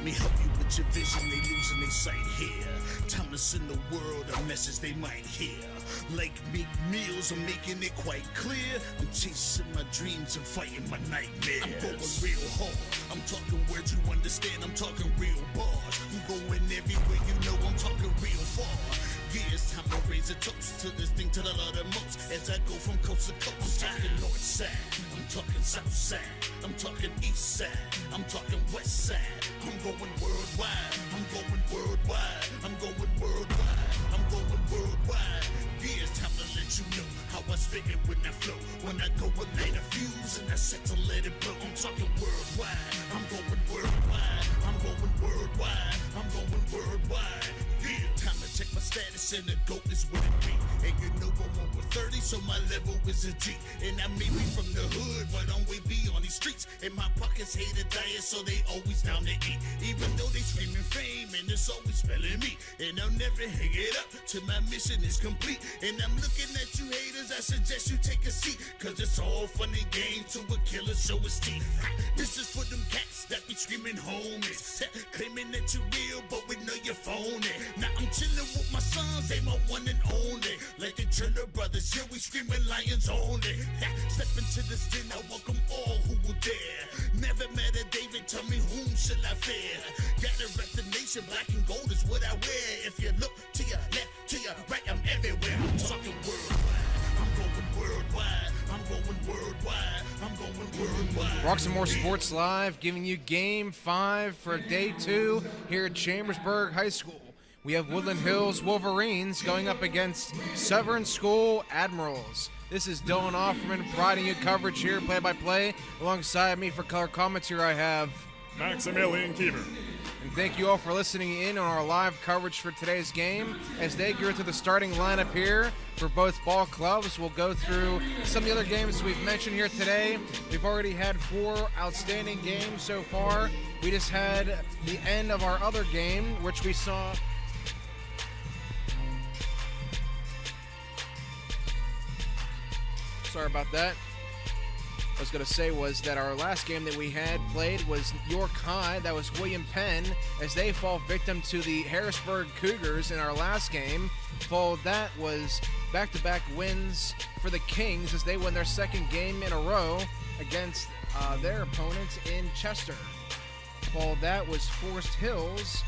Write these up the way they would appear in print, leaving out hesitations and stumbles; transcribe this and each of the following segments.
Me help you with your vision, they losing their sight here. Time to send the world a message they might hear. Like Meek Mills, I'm making it quite clear. I'm chasing my dreams and fighting my nightmares. I'm going real hard, I'm talking words you understand, I'm talking real bars. I'm going everywhere, you know I'm talking real far. Yeah, it's time to raise a toast to this thing to the Lord the most. As I go from coast to coast, I'm talking north side, I'm talking south side, I'm talking east side, I'm talking west side. I'm going worldwide, I'm going worldwide, I'm going worldwide, I'm going worldwide. Yeah, it's time to let you know how I spit it when I flow. When I go and light a fuse and I set to let it blow. I'm talking worldwide, I'm going worldwide, I'm going worldwide, I'm going worldwide. Yeah, time to check my status and the GOAT is what it be. And you know I'm over 30, so my level is a G. And I may be from the hood, but I'm way beyond these streets. And my pockets hate a diet, so they always down to eat. Even though they screaming fame, and it's always spelling me. And I'll never hang it up till my mission is complete. And I'm looking at you haters, I suggest you take a seat. Cause it's all fun and games to a killer show his teeth. This is for them cats that be screaming homies. Claiming that you're real, but we know you're phony. Now I'm chilling with my sons, they my one and only. Like the Turner brothers, yeah, we screaming lions only. Step into this den, I welcome all who will dare. Never met a David, tell me whom shall I fear? Gotta rep the nation, black and gold is what I wear. If you look to your left, to your right, I'm everywhere. I'm talking worldwide, I'm going worldwide, I'm going worldwide, I'm going worldwide. Roxamore Sports Live giving you Game 5 for Day 2 here at Chambersburg High School. We have Woodland Hills Wolverines going up against Severn School Admirals. This is Dylan Offerman providing you coverage here, play-by-play. Alongside me for color comments here I have Maximilian Kiever. And thank you all for listening in on our live coverage for today's game. As they go through the starting lineup here for both ball clubs, we'll go through some of the other games we've mentioned here today. We've already had 4 outstanding games so far. We just had the end of our other game, which we saw... Sorry about that. I was going to say was that our last game that we had played was York High. That was William Penn as they fall victim to the Harrisburg Cougars in our last game. Followed that was back-to-back wins for the Kings as they win their second game in a row against their opponents in Chester. Followed that was Forest Hills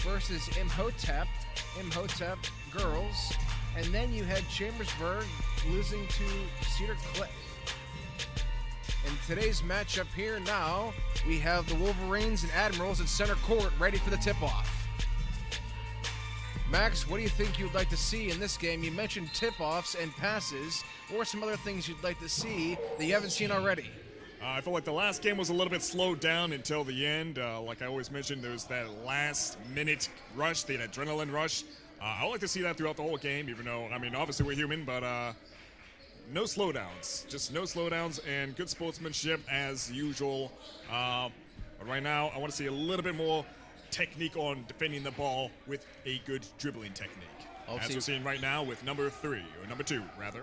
versus Imhotep girls. And then you had Chambersburg losing to Cedar Cliff. In today's matchup here now, we have the Wolverines and Admirals at center court ready for the tip-off. Max, what do you think you'd like to see in this game? You mentioned tip-offs and passes. What are some other things you'd like to see that you haven't seen already? I feel like the last game was a little bit slowed down until the end. Like I always mentioned, there was that last-minute rush, the adrenaline rush. I would like to see that throughout the whole game, even though, I mean, obviously we're human, but no slowdowns. Just no slowdowns and good sportsmanship as usual. But right now, I want to see a little bit more technique on defending the ball with a good dribbling technique. As we're seeing right now with number 2, rather.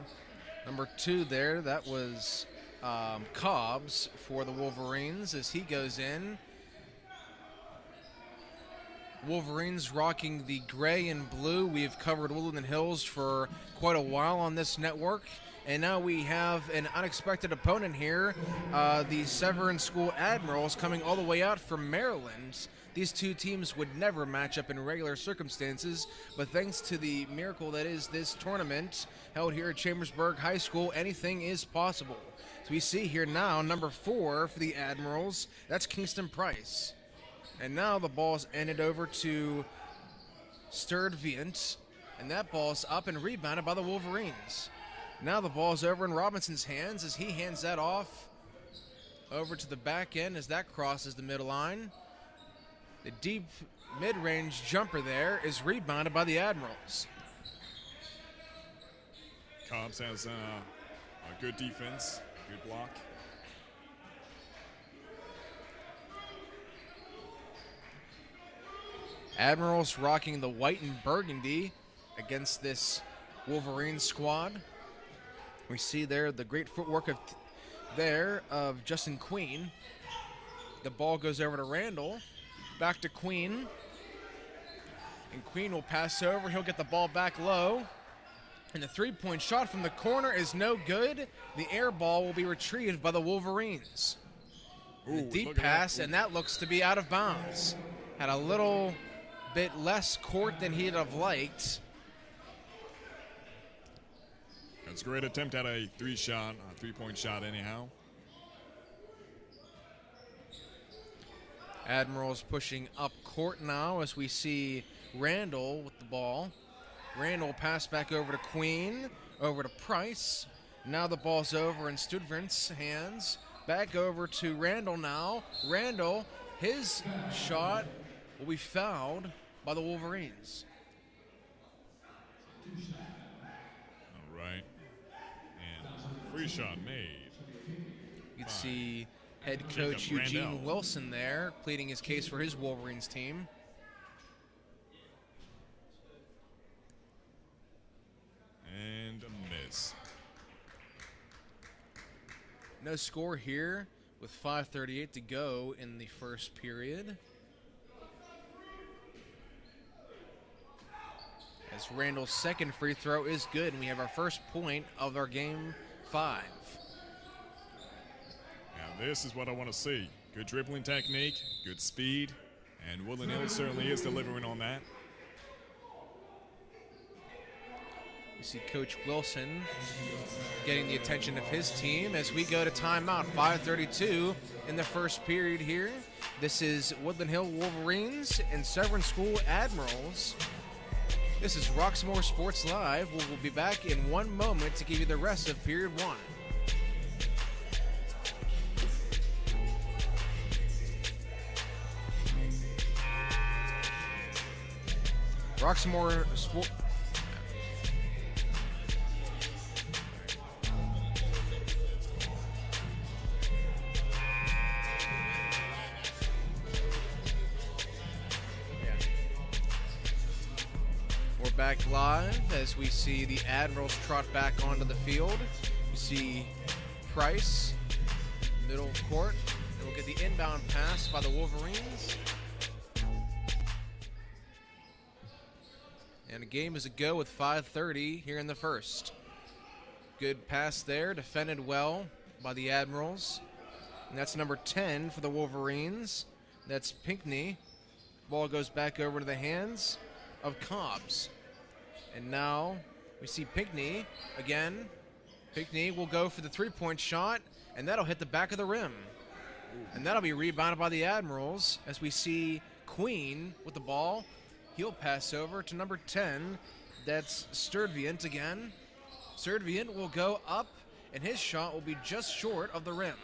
Number 2 there, that was Cobbs for the Wolverines as he goes in. Wolverines rocking the gray and blue. We've covered Woodland Hills for quite a while on this network. And now we have an unexpected opponent here, the Severn School Admirals coming all the way out from Maryland. These two teams would never match up in regular circumstances, but thanks to the miracle that is this tournament held here at Chambersburg High School, anything is possible. So we see here now number 4 for the Admirals, that's Kingston Price. And now the ball's ended over to Sturtevant, and that ball's up and rebounded by the Wolverines. Now the ball's over in Robinson's hands as he hands that off over to the back end as that crosses the middle line. The deep mid-range jumper there is rebounded by the Admirals. Cobbs has a good defense, good block. Admirals rocking the white and burgundy against this Wolverine squad. We see there the great footwork of Justin Queen. The ball goes over to Randall. Back to Queen. And Queen will pass over. He'll get the ball back low. And the three-point shot from the corner is no good. The air ball will be retrieved by the Wolverines. Ooh, A deep look at pass, that. and that looks to be out of bounds. Had a little bit less court than he'd have liked. That's a great attempt at a three-point shot anyhow. Admirals pushing up court now as we see Randall with the ball. Randall pass back over to Queen, over to Price. Now the ball's over in Studvern's hands. Back over to Randall now. Randall, his shot will be fouled by the Wolverines. All right. And free shot made. You'd see head Jacob coach Eugene Randall. Wilson there pleading his case for his Wolverines team. And a miss. No score here with 5:38 to go in the first period. As Randall's second free throw is good, and we have our first point of our game 5. Now this is what I want to see. Good dribbling technique, good speed, and Woodland Hills certainly is delivering on that. You see Coach Wilson getting the attention of his team as we go to timeout. 5:32 in the first period here. This is Woodland Hill Wolverines and Severn School Admirals. This is Roxamore Sports Live. We'll be back in one moment to give you the rest of period 1. Roxamore Sports. We're back live as we see the Admirals trot back onto the field. You see Price, middle court, and we'll get the inbound pass by the Wolverines. And the game is a go with 5:30 here in the first. Good pass there, defended well by the Admirals. And that's number 10 for the Wolverines. That's Pinckney. Ball goes back over to the hands of Cobbs. And now we see Pinckney again. Pinckney will go for the three-point shot, and that'll hit the back of the rim. And that'll be rebounded by the Admirals as we see Queen with the ball. He'll pass over to number 10. That's Sturtevant again. Sturtevant will go up, and his shot will be just short of the rim.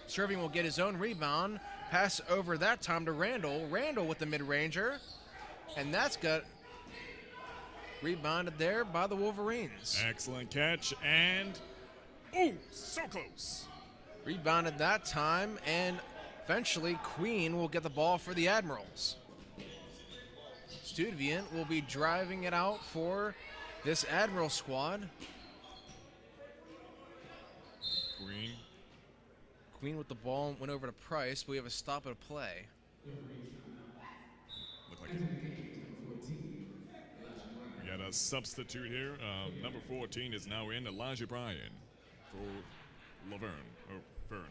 Sturtevant will get his own rebound. Pass over that time to Randall. Randall with the mid-ranger. And that's got rebounded there by the Wolverines. Excellent catch, and ooh, so close. Rebounded that time, and eventually Queen will get the ball for the Admirals. Studevant will be driving it out for this Admiral squad. Queen with the ball went over to Price, but we have a stop at a play. Look like it. We got a substitute here. Number 14 is now in, Elijah Bryan for Laverne, or Fern.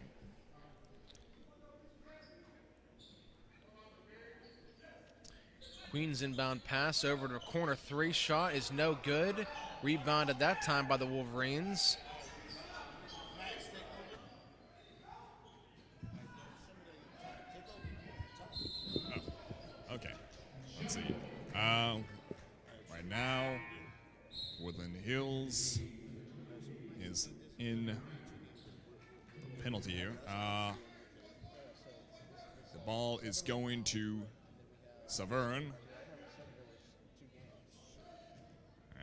Queen's inbound pass over to corner three. Shot is no good. Rebounded that time by the Wolverines. Okay, let's see. Right now, Woodland Hills is in the penalty here. The ball is going to Severn.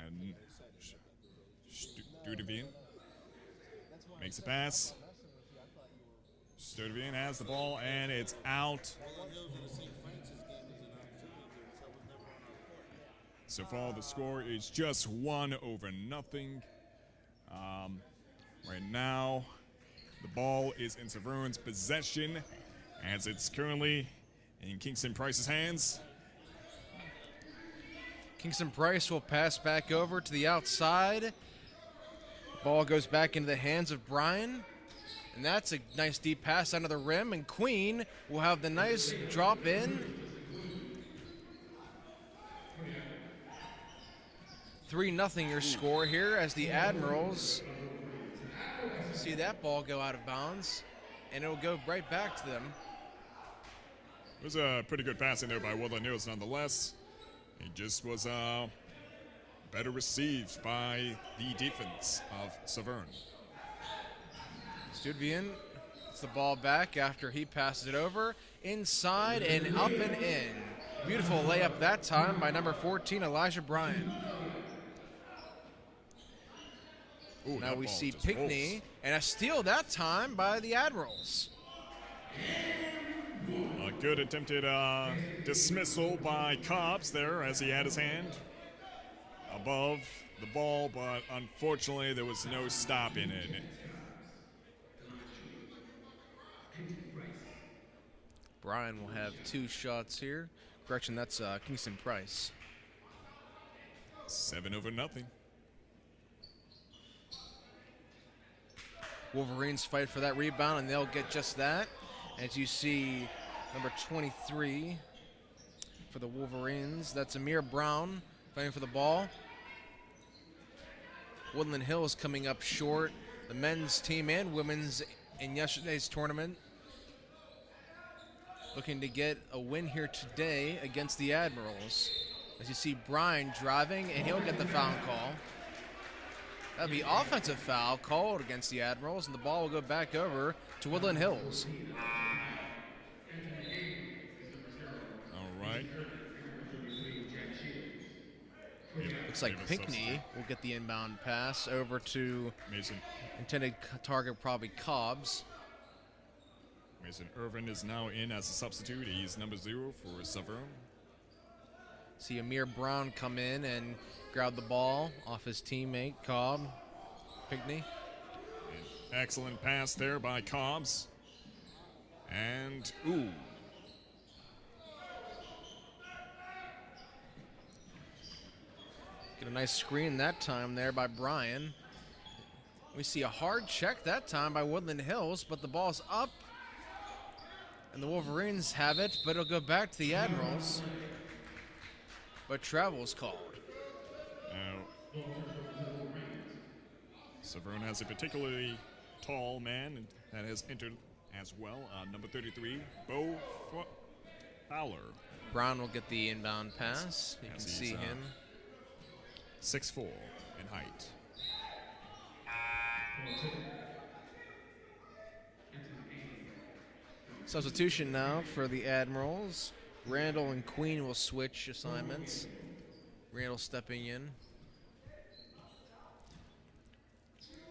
And Sturtevant makes a pass. Sturtevant has the ball, and it's out. So far, the score is just 1-0. Right now, the ball is in Severn's possession, as it's currently in Kingston Price's hands. Kingston Price will pass back over to the outside. Ball goes back into the hands of Brian. And that's a nice deep pass under the rim. And Queen will have the nice drop in. 3-0 your score here as the Admirals see that ball go out of bounds. And it'll go right back to them. It was a pretty good pass in there by Woodland Hills nonetheless. It just was better received by the defense of Severn. Studvian gets the ball back after he passes it over. Inside and up and in. Beautiful layup that time by number 14, Elijah Bryan. Ooh, now we see Pickney, and a steal that time by the Admirals. A good attempted dismissal by Cobbs there as he had his hand above the ball, but unfortunately there was no stopping it. Brian will have 2 shots here. Correction, that's Kingston Price. 7-0. Wolverines fight for that rebound, and they'll get just that. As you see, number 23 for the Wolverines, that's Amir Brown fighting for the ball. Woodland Hills coming up short, the men's team and women's in yesterday's tournament. Looking to get a win here today against the Admirals. As you see Brian driving, and he'll get the foul call. That'll be offensive foul called against the Admirals, and the ball will go back over to Woodland Hills. All right. Looks like Pinkney will get the inbound pass over to Mason. Intended target probably Cobbs. Mason Irvin is now in as a substitute. He's number 0 for Severn. See Amir Brown come in and grab the ball off his teammate, Pinkney. An excellent pass there by Cobbs. And, ooh. Get a nice screen that time there by Brian. We see a hard check that time by Woodland Hills, but the ball's up. And the Wolverines have it, but it'll go back to the Admirals. But travel's called. Now, Severn has a particularly tall man that has entered as well. Number 33, Bo Fowler. Brown will get the inbound pass. You can see him. 6'4" in height. Substitution now for the Admirals. Randall and Queen will switch assignments. Randall stepping in.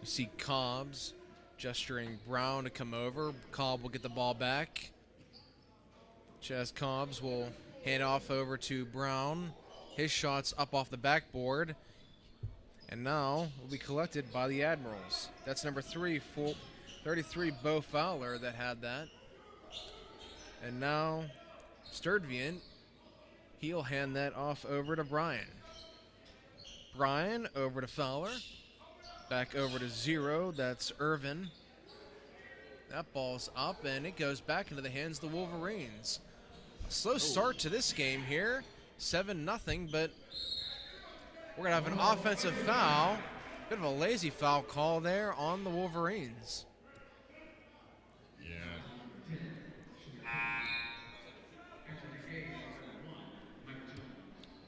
You see Cobbs gesturing Brown to come over. Cobb will get the ball back. Chaz Cobbs will hand off over to Brown. His shot's up off the backboard. And now will be collected by the Admirals. That's number 33, Bo Fowler, that had that. And now Sturtevant, he'll hand that off over to Brian. Brian over to Fowler. Back over to 0, that's Irvin. That ball's up, and it goes back into the hands of the Wolverines. A slow start to this game here, 7-0, but we're going to have an offensive foul. Bit of a lazy foul call there on the Wolverines. Yeah.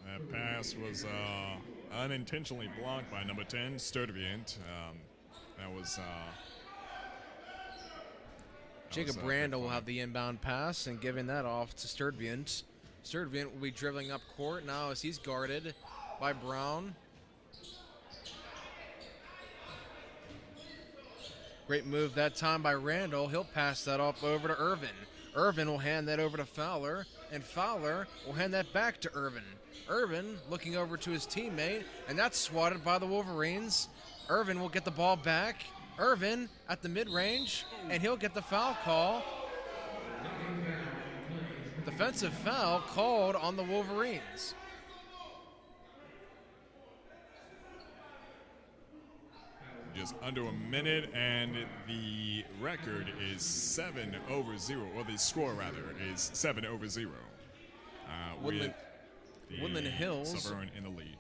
That pass was unintentionally blocked by number 10, Sturtevant. That was... Jacob Randall will have the inbound pass and giving that off to Sturtevant. Sturtevant will be dribbling up court now as he's guarded by Brown. Great move that time by Randall. He'll pass that up over to Irvin. Irvin will hand that over to Fowler, and Fowler will hand that back to Irvin. Irvin looking over to his teammate, and that's swatted by the Wolverines. Irvin will get the ball back. Irvin at the mid-range, and he'll get the foul call. Defensive foul called on the Wolverines. Just under a minute, and the record is 7-0, or the score rather is 7-0. Woodland Hills. Severn in the lead.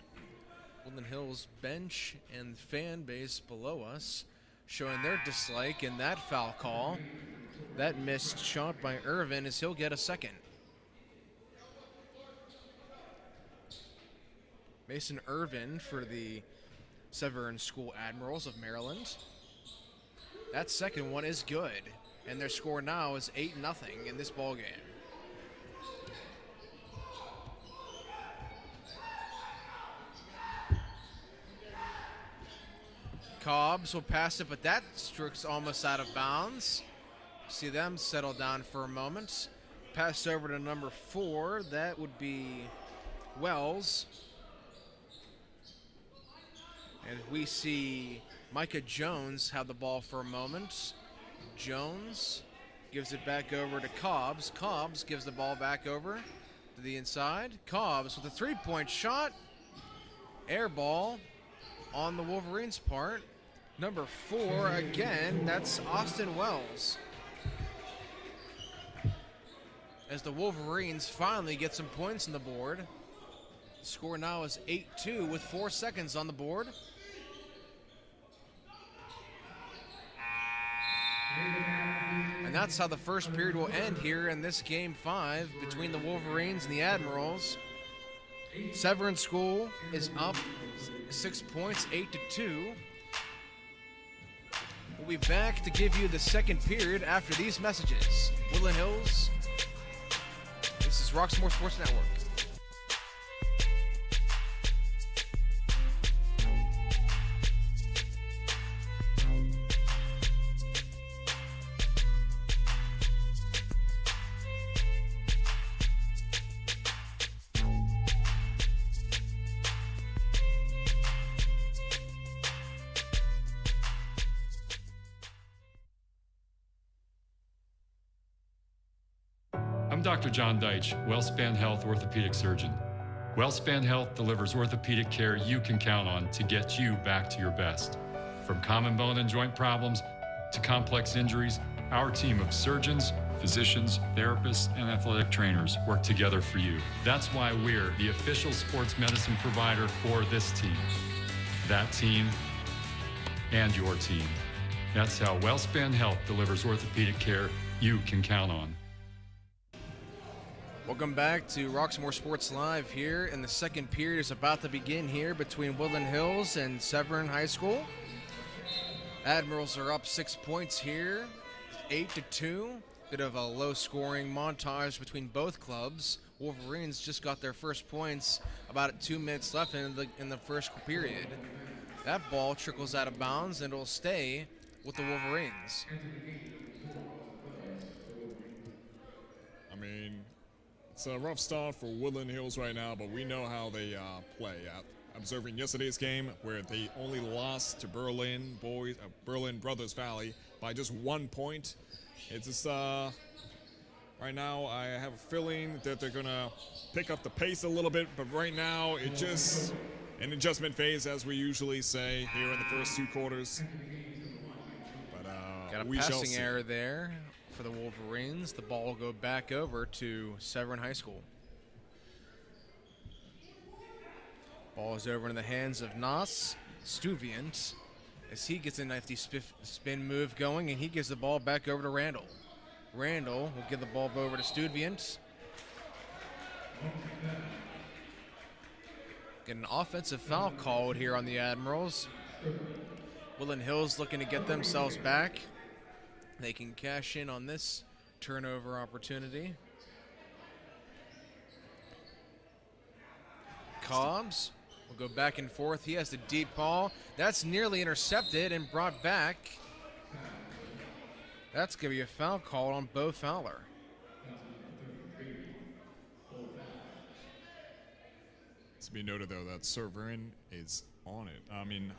Woodland Hills bench and fan base below us showing their dislike in that foul call. That missed shot by Irvin as he'll get a second. Mason Irvin for the Severn School Admirals of Maryland. That second one is good, and their score now is 8-0 in this ball game. Cobbs will pass it, but that streak's almost out of bounds. See them settle down for a moment. Pass over to number 4. That would be Wells. And we see Micah Jones have the ball for a moment. Jones gives it back over to Cobbs. Cobbs gives the ball back over to the inside. Cobbs with a three-point shot. Air ball on the Wolverines' part. Number 4, again, that's Austin Wells. As the Wolverines finally get some points on the board. The score now is 8-2 with 4 seconds on the board. And that's how the first period will end here in this game 5 between the Wolverines and the Admirals. Severn School is up 6 points, 8-2. We'll be back to give you the second period after these messages. Woodland Hills, this is Roxamore Sports Network. I'm Dr. John Deitch, WellSpan Health orthopedic surgeon. WellSpan Health delivers orthopedic care you can count on to get you back to your best. From common bone and joint problems to complex injuries, our team of surgeons, physicians, therapists, and athletic trainers work together for you. That's why we're the official sports medicine provider for this team, that team, and your team. That's how WellSpan Health delivers orthopedic care you can count on. Welcome back to Roxamore Sports Live here, and the second period is about to begin here between Woodland Hills and Severn High School. Admirals are up 6 points here, 8-2. Bit of a low-scoring montage between both clubs. Wolverines just got their first points about 2 minutes left in the first period. That ball trickles out of bounds, and it'll stay with the Wolverines. I mean, it's a rough start for Woodland Hills right now, but we know how they play. Observing yesterday's game, where they only lost to Berlin Brothers Valley by just 1 point. It's just right now I have a feeling that they're gonna pick up the pace a little bit, but right now it's just an adjustment phase, as we usually say here in the first 2 quarters. But Got a we shall passing see. error there for the Wolverines. The ball will go back over to Severn High School. Ball is over in the hands of Nas Stuyvesant as he gets a nifty spin move going, and he gives the ball back over to Randall. Randall will give the ball over to Stuyvesant. Get an offensive foul called here on the Admirals. Woodland Hills looking to get themselves back. They can cash in on this turnover opportunity. Cobbs will go back and forth. He has the deep ball. That's nearly intercepted and brought back. That's going to be a foul call on Bo Fowler. To be noted, though, that Severn is on it. I mean,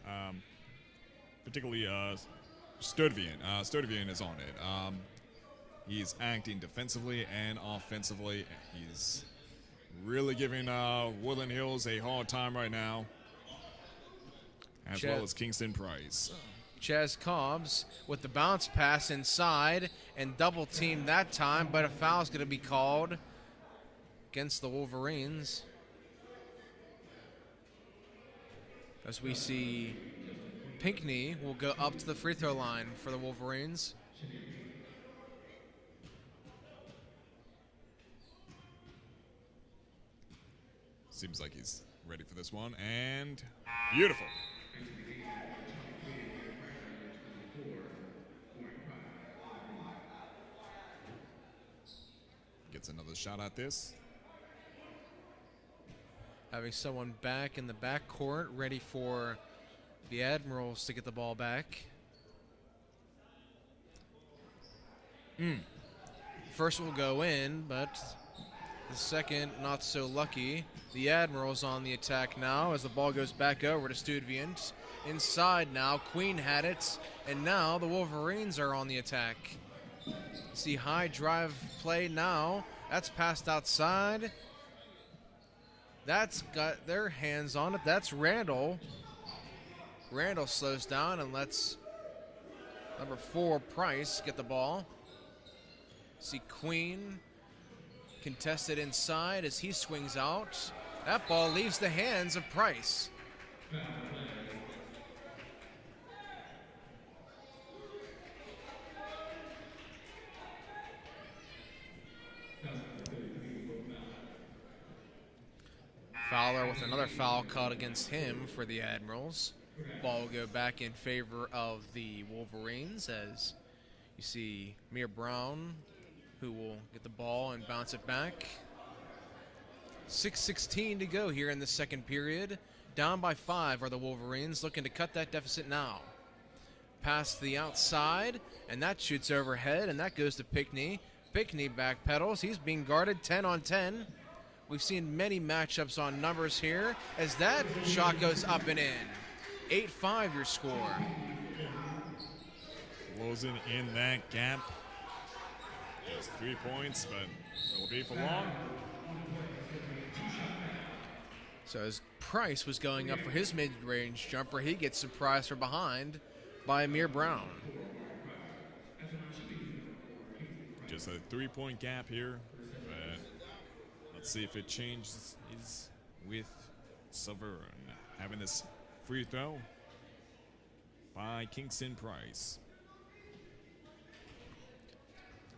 particularly Stuyvesant. Stuyvesant is on it. He's acting defensively and offensively. He's really giving Woodland Hills a hard time right now, as well as Kingston Price. Chaz Cobbs with the bounce pass inside and double team that time, but a foul's going to be called against the Wolverines. As we see Pinckney will go up to the free throw line for the Wolverines. Seems like he's ready for this one, and beautiful. Gets another shot at this. Having someone back in the backcourt, ready for the Admirals to get the ball back. First will go in, but the second not so lucky. The Admirals on the attack now as the ball goes back over to Studvient. Inside now, Queen had it, and now the Wolverines are on the attack. See high drive play now. That's passed outside. That's got their hands on it. That's Randall. Randall slows down and lets number 4, Price, get the ball. See Queen contested inside as he swings out. That ball leaves the hands of Price. Fowler with another foul caught against him for the Admirals. Ball will go back in favor of the Wolverines as you see Mir Brown, who will get the ball and bounce it back. 6:16 to go here in the second period. Down by 5 are the Wolverines, looking to cut that deficit now. Pass to the outside, and that shoots overhead, and that goes to Pinckney. Pinckney backpedals. He's being guarded 10 on 10. We've seen many matchups on numbers here as that shot goes up and in. 8-5 your score. Closing in that gap. Just 3 points, but it'll be for long. So as Price was going up for his mid-range jumper, he gets surprised from behind by Amir Brown. Just a 3-point gap here, but let's see if it changes with Severn having this free throw by Kingston Price.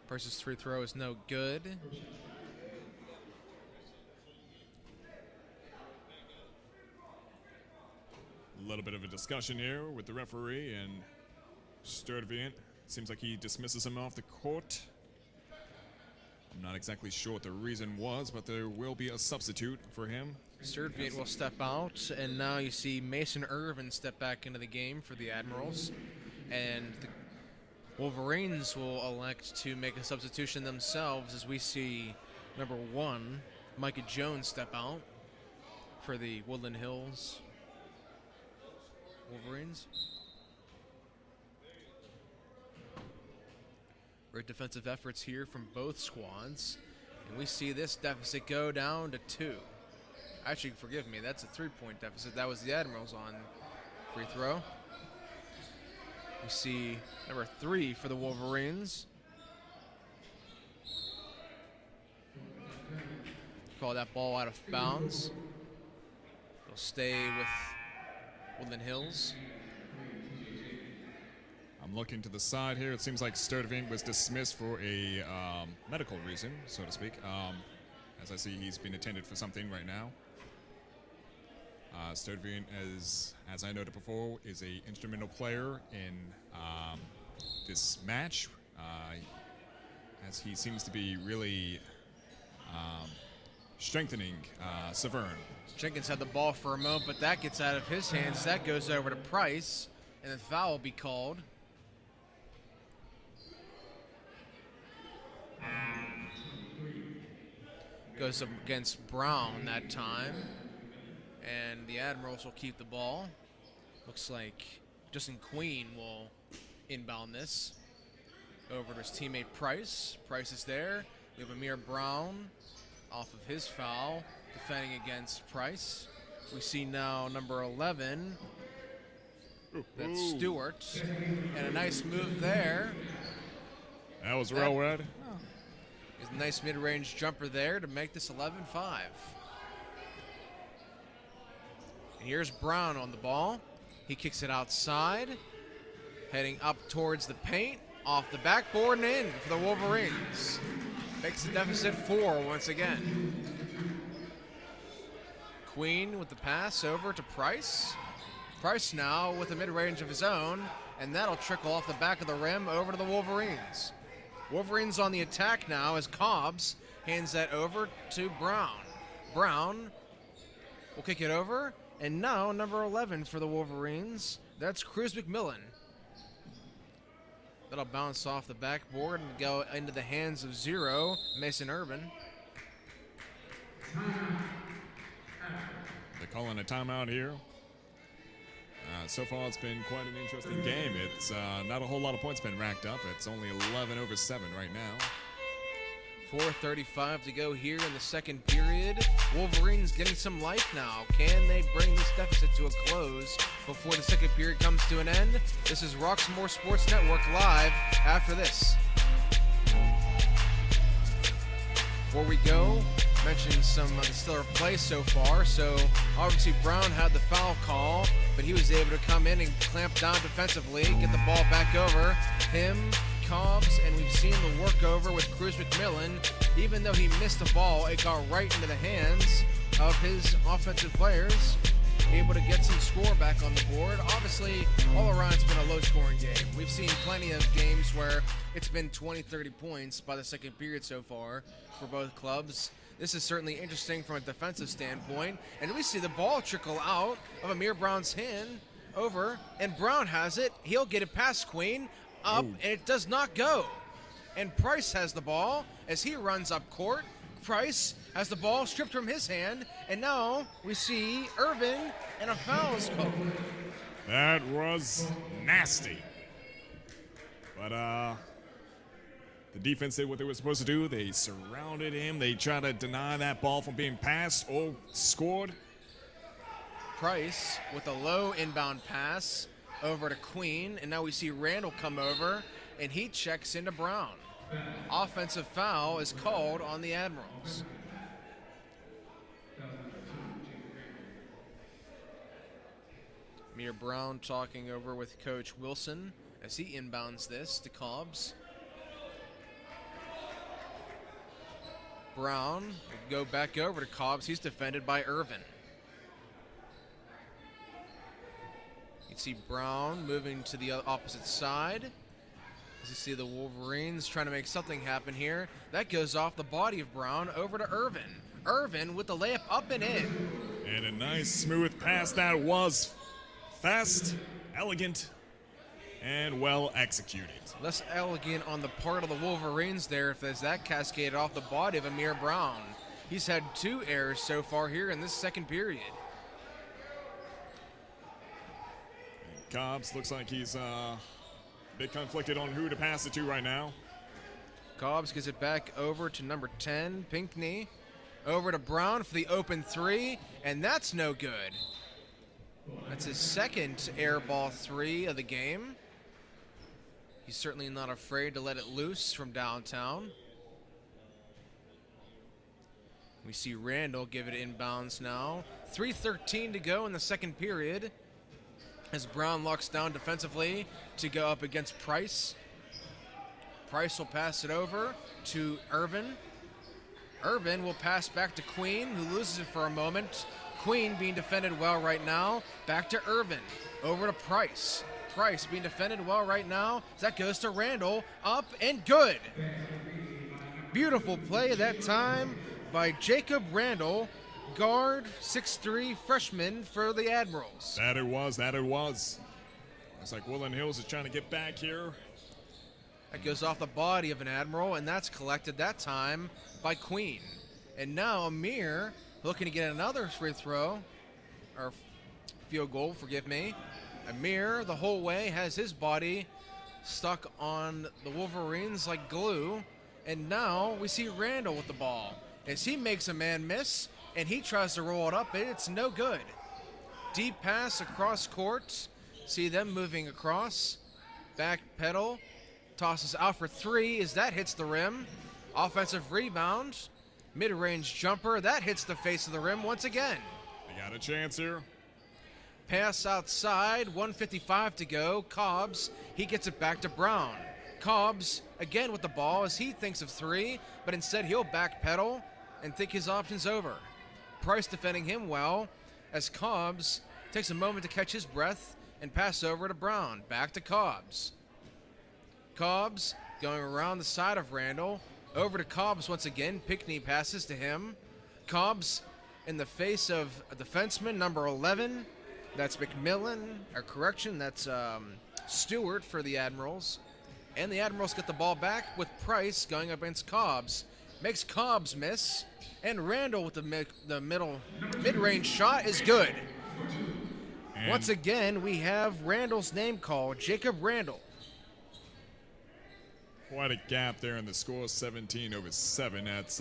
Price's free throw is no good. A little bit of a discussion here with the referee and Studvient. Seems like he dismisses him off the court. I'm not exactly sure what the reason was, but there will be a substitute for him. Studvient will step out, and now you see Mason Irvin step back into the game for the Admirals. And the Wolverines will elect to make a substitution themselves as we see number 1, Micah Jones, step out for the Woodland Hills Wolverines. Great defensive efforts here from both squads. And we see this deficit go down to 2. Actually, forgive me, that's a 3-point deficit. That was the Admirals on free throw. We see number 3 for the Wolverines. Call that ball out of bounds. They'll stay with Woodland Hills. I'm looking to the side here. It seems like Studvient was dismissed for a medical reason, so to speak. As I see, he's been attended for something right now. Studvient, as I noted before, is an instrumental player in this match, as he seems to be really strengthening Severn. Jenkins had the ball for a moment, but that gets out of his hands. That goes over to Price, and the foul will be called. Goes up against Brown that time, and the Admirals will keep the ball. Looks like Justin Queen will inbound this. Over to his teammate Price. Price is there. We have Amir Brown off of his foul, defending against Price. We see now number 11. That's Stewart. And a nice move there. That was real red. Is a nice mid-range jumper there to make this 11-5. And here's Brown on the ball. He kicks it outside, heading up towards the paint, off the backboard and in for the Wolverines. Makes the deficit 4 once again. Queen with the pass over to Price. Price now with a mid-range of his own, and that'll trickle off the back of the rim over to the Wolverines. Wolverines on the attack now as Cobbs hands that over to Brown. Brown will kick it over, and now number 11 for the Wolverines, that's Cruz McMillan. That'll bounce off the backboard and go into the hands of 0, Mason Urban. They're calling a timeout here. So far, it's been quite an interesting game. It's not a whole lot of points been racked up. It's only 11-7 right now. 4:35 to go here in the second period. Wolverines getting some life now. Can they bring this deficit to a close before the second period comes to an end? This is Roxamore Sports Network live after this. Before we go, mention some of the stellar play so far. So obviously Brown had the foul call, but he was able to come in and clamp down defensively, get the ball back over him, Cobbs, and we've seen the work over with Cruz McMillan. Even though he missed the ball, it got right into the hands of his offensive players, able to get some score back on the board. Obviously, all around it's been a low-scoring game. We've seen plenty of games where it's been 20, 30 points by the second period so far for both clubs. This is certainly interesting from a defensive standpoint. And we see the ball trickle out of Amir Brown's hand over, and Brown has it. He'll get it past Queen, up, and it does not go. And Price has the ball as he runs up court. Price has the ball stripped from his hand, and now we see Irvin and a foul is called. That was nasty. But the defense did what they were supposed to do. They surrounded him. They tried to deny that ball from being passed or scored. Price with a low inbound pass over to Queen, and now we see Randall come over, and he checks into Brown. Offensive foul is called on the Admirals. Amir Brown talking over with Coach Wilson as he inbounds this to Cobbs. Brown will go back over to Cobbs. He's defended by Irvin. You see Brown moving to the opposite side. As you see the Wolverines trying to make something happen here. That goes off the body of Brown over to Irvin. Irvin with the layup up and in. And a nice smooth pass that was fast, elegant, and well executed. Less elegant on the part of the Wolverines there as that cascaded off the body of Amir Brown. He's had 2 errors so far here in this second period. And Cobbs looks like he's a bit conflicted on who to pass it to right now. Cobbs gives it back over to number 10, Pinckney. Over to Brown for the open 3, and that's no good. That's his second air ball 3 of the game. He's certainly not afraid to let it loose from downtown. We see Randall give it inbounds now. 3:13 to go in the second period as Brown locks down defensively to go up against Price. Price will pass it over to Irvin. Irvin will pass back to Queen, who loses it for a moment. Queen being defended well right now. Back to Irvin. Over to Price. Price being defended well right now. That goes to Randall. Up and good. Beautiful play that time by Jacob Randall, guard, 6'3", freshman for the Admirals. That it was. Looks like Woodland Hills is trying to get back here. That goes off the body of an Admiral, and that's collected that time by Queen. And now Amir looking to get another free throw, or field goal, forgive me. Amir the whole way has his body stuck on the Wolverines like glue. And now we see Randall with the ball as he makes a man miss and he tries to roll it up, but it's no good. Deep pass across court. See them moving across. Back pedal. Tosses out for three as that hits the rim. Offensive rebound. Mid-range jumper. That hits the face of the rim once again. They got a chance here. Pass outside. 1:55 to go. Cobbs. He gets it back to Brown. Cobbs again with the ball as he thinks of three, but instead he'll backpedal and think his option's over. Price defending him well as Cobbs takes a moment to catch his breath and pass over to Brown. Back to Cobbs. Cobbs going around the side of Randall. Over to Cobbs once again. Pickney passes to him. Cobbs in the face of a defenseman, number 11. That's McMillan. Or correction, that's Stewart for the Admirals. And the Admirals get the ball back with Price going up against Cobbs. Makes Cobbs miss. And Randall with the mid-range shot is good. And once again, we have Randall's name called, Jacob Randall. Quite a gap there in the score, 17-7. That's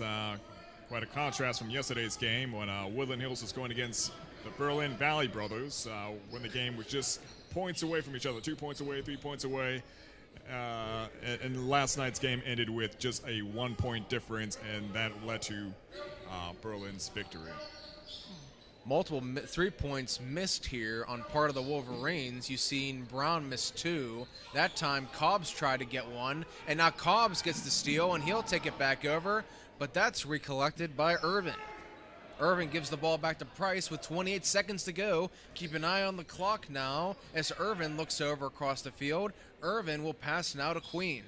quite a contrast from yesterday's game when Woodland Hills was going against the Berlin Valley brothers when the game was just points away from each other, 2 points away, 3 points away. And last night's game ended with just a 1 point difference, and that led to Berlin's victory. Multiple 3 points missed here on part of the Wolverines. You've seen Brown miss 2. That time Cobbs tried to get one, and now Cobbs gets the steal, and he'll take it back over, but that's recollected by Irvin. Irvin gives the ball back to Price with 28 seconds to go. Keep an eye on the clock now as Irvin looks over across the field. Irvin will pass now to Queen.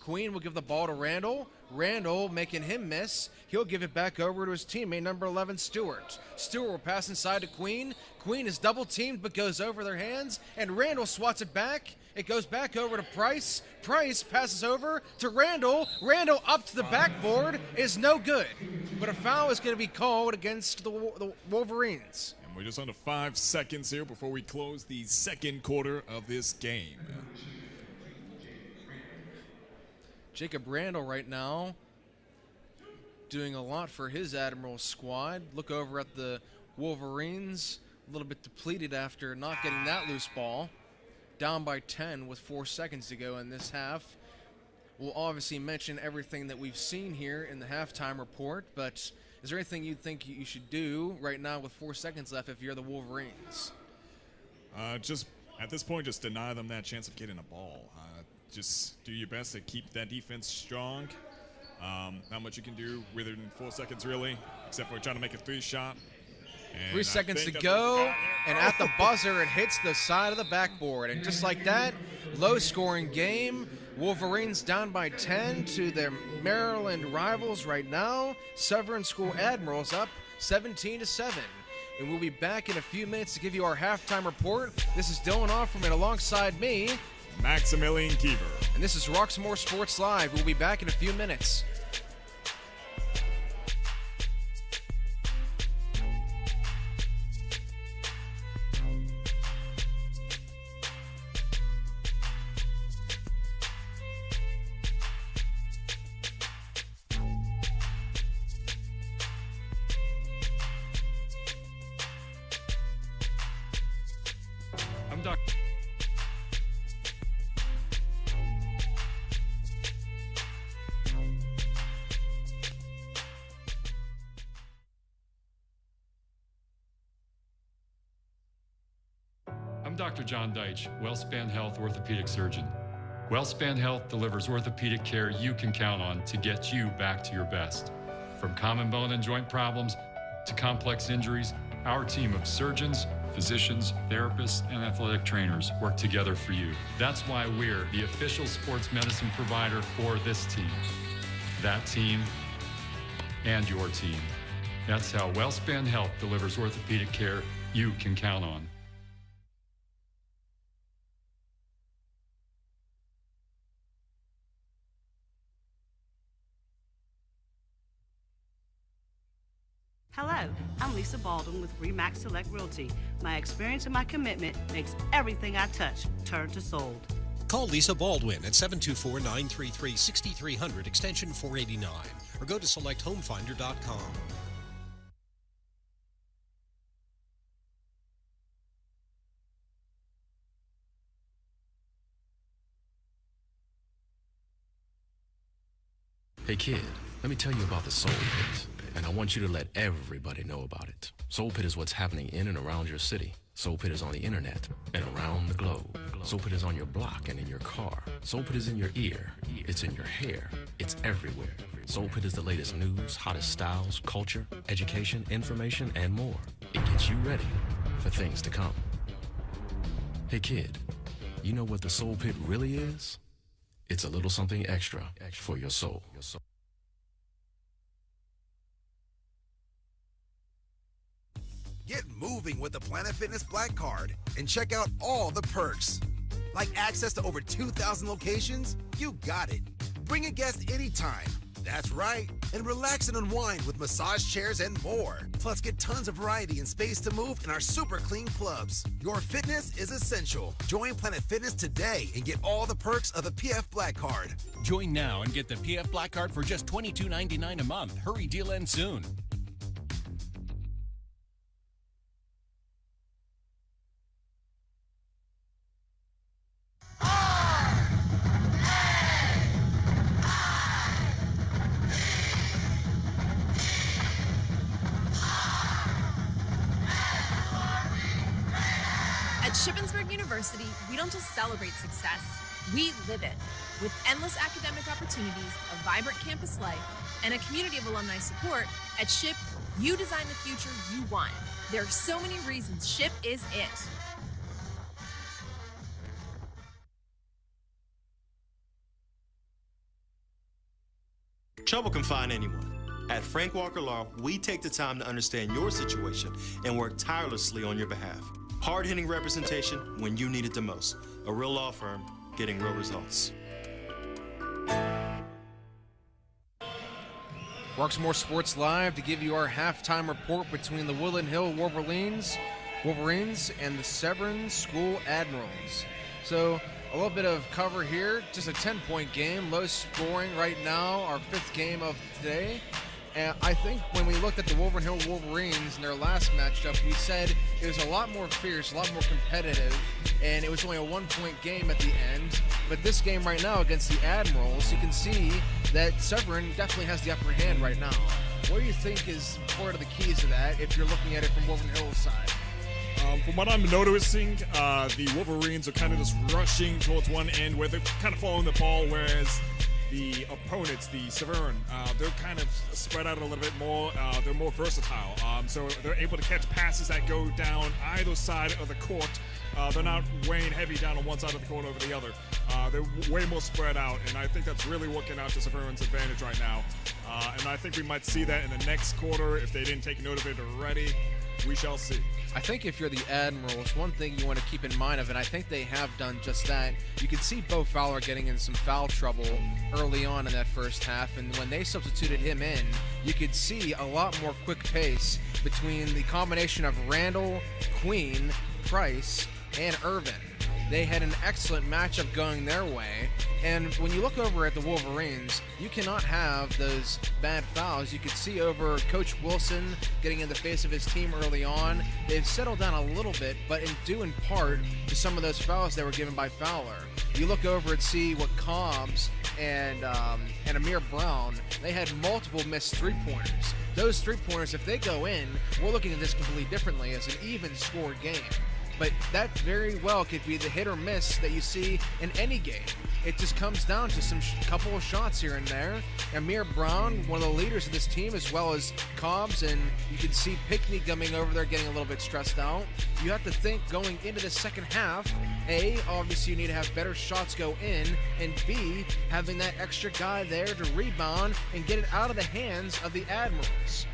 Queen will give the ball to Randall. Randall making him miss. He'll give it back over to his teammate, number 11, Stewart. Stewart will pass inside to Queen. Queen is double teamed but goes over their hands, and Randall swats it back. It goes back over to Price. Price passes over to Randall. Randall up to the backboard is no good. But a foul is going to be called against the Wolverines. And we're just under 5 seconds here before we close the second quarter of this game. Jacob Randall right now doing a lot for his Admiral squad. Look over at the Wolverines, a little bit depleted after not getting that loose ball. Down by 10 with 4 seconds to go in this half. We'll obviously mention everything that we've seen here in the halftime report, but is there anything you think you should do right now with 4 seconds left if you're the Wolverines? Just at this point, just deny them that chance of getting a ball. Just do your best to keep that defense strong. Not much you can do within 4 seconds, really, except for trying to make a 3-shot. 3 seconds to go, and at the buzzer, it hits the side of the backboard. And just like that, low-scoring game. Wolverines down by 10 to their Maryland rivals right now. Severn School Admirals up 17-7. And we'll be back in a few minutes to give you our halftime report. This is Dylan Offerman alongside me, Maximilian Kiever. And this is Roxamore Sports Live. We'll be back in a few minutes. I'm Dr. John Deitch, WellSpan Health orthopedic surgeon. WellSpan Health delivers orthopedic care you can count on to get you back to your best. From common bone and joint problems to complex injuries, our team of surgeons, physicians, therapists, and athletic trainers work together for you. That's why we're the official sports medicine provider for this team, that team, and your team. That's how WellSpan Health delivers orthopedic care you can count on. Hello, I'm Lisa Baldwin with Remax Select Realty. My experience and my commitment makes everything I touch turn to sold. Call Lisa Baldwin at 724-933-6300 extension 489 or go to selecthomefinder.com. Hey kid, let me tell you about the Soul Pit, and I want you to let everybody know about it. Soul Pit is what's happening in and around your city. Soul Pit is on the internet and around the globe. Soul Pit is on your block and in your car. Soul Pit is in your ear. It's in your hair. It's everywhere. Soul Pit is the latest news, hottest styles, culture, education, information, and more. It gets you ready for things to come. Hey kid, you know what the Soul Pit really is? It's a little something extra for your soul. Get moving with the Planet Fitness Black Card and check out all the perks. Like access to over 2,000 locations? You got it. Bring a guest anytime. That's right. And relax and unwind with massage chairs and more. Plus, get tons of variety and space to move in our super clean clubs. Your fitness is essential. Join Planet Fitness today and get all the perks of the PF Black Card. Join now and get the PF Black Card for just $22.99 a month. Hurry, deal ends soon. At Chambersburg University, we don't just celebrate success, we live it. With endless academic opportunities, a vibrant campus life, and a community of alumni support, at SHIP, you design the future you want. There are so many reasons SHIP is it. Trouble can find anyone. At Frank Walker Law, we take the time to understand your situation and work tirelessly on your behalf. Hard-hitting representation when you need it the most. A real law firm getting real results. Roxamore Sports Live to give you our halftime report between the Woodland Hill Wolverines and the Severn School Admirals. So a little bit of cover here, just a 10-point game, low scoring right now, our fifth game of today. And I think when we looked at the Woodland Hill Wolverines in their last matchup, we said it was a lot more fierce, a lot more competitive, and it was only a 1-point game at the end. But this game right now against the Admirals, you can see that Severn definitely has the upper hand right now. What do you think is part of the keys to that if you're looking at it from Woodland Hill's side? From what I'm noticing, the Wolverines are kind of just rushing towards one end where they're kind of following the ball, whereas the opponents, the Severn, they're kind of spread out a little bit more. They're more versatile, so they're able to catch passes that go down either side of the court. They're not weighing heavy down on one side of the court over the other. They're way more spread out, and I think that's really working out to Severn's advantage right now. And I think we might see that in the next quarter if they didn't take note of it already. We shall see. I think if you're the Admirals, one thing you want to keep in mind of, and I think they have done just that, you can see Bo Fowler getting in some foul trouble early on in that first half, and when they substituted him in, you could see a lot more quick pace between the combination of Randall, Queen, Price, and Irvin. They had an excellent matchup going their way, and when you look over at the Wolverines, you cannot have those bad fouls. You could see over Coach Wilson getting in the face of his team early on. They've settled down a little bit, but due in part to some of those fouls that were given by Fowler. You look over and see what Combs and Amir Brown, they had multiple missed three-pointers. Those three-pointers, if they go in, we're looking at this completely differently as an even-score game. But that very well could be the hit or miss that you see in any game. It just comes down to some couple of shots here and there. Amir Brown, one of the leaders of this team, as well as Cobbs, and you can see Pickney coming over there getting a little bit stressed out. You have to think going into the second half, A, obviously you need to have better shots go in, and B, having that extra guy there to rebound and get it out of the hands of the Admirals.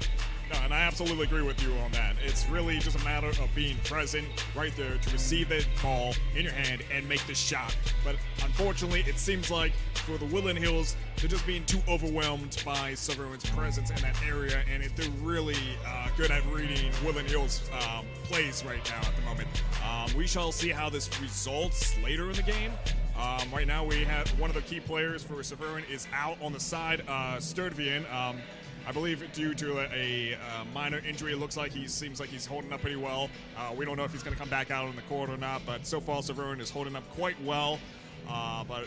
No, and I absolutely agree with you on that. It's really just a matter of being present right there to receive that ball in your hand and make the shot. But unfortunately, it seems like for the Woodland Hills, they're just being too overwhelmed by Severn's presence in that area, and they're really good at reading Woodland Hills' plays right now at the moment. We shall see how this results later in the game. Right now we have one of the key players for Severn is out on the side, Sturtevant. I believe due to a minor injury, it looks like seems like he's holding up pretty well. We don't know if he's going to come back out on the court or not, but so far Severn is holding up quite well. But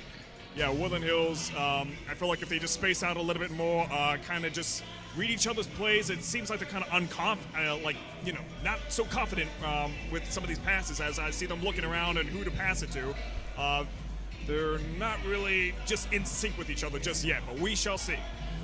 yeah, Woodland Hills, I feel like if they just space out a little bit more, kind of just read each other's plays, it seems like they're kind of not so confident with some of these passes as I see them looking around and who to pass it to. They're not really just in sync with each other just yet, but we shall see.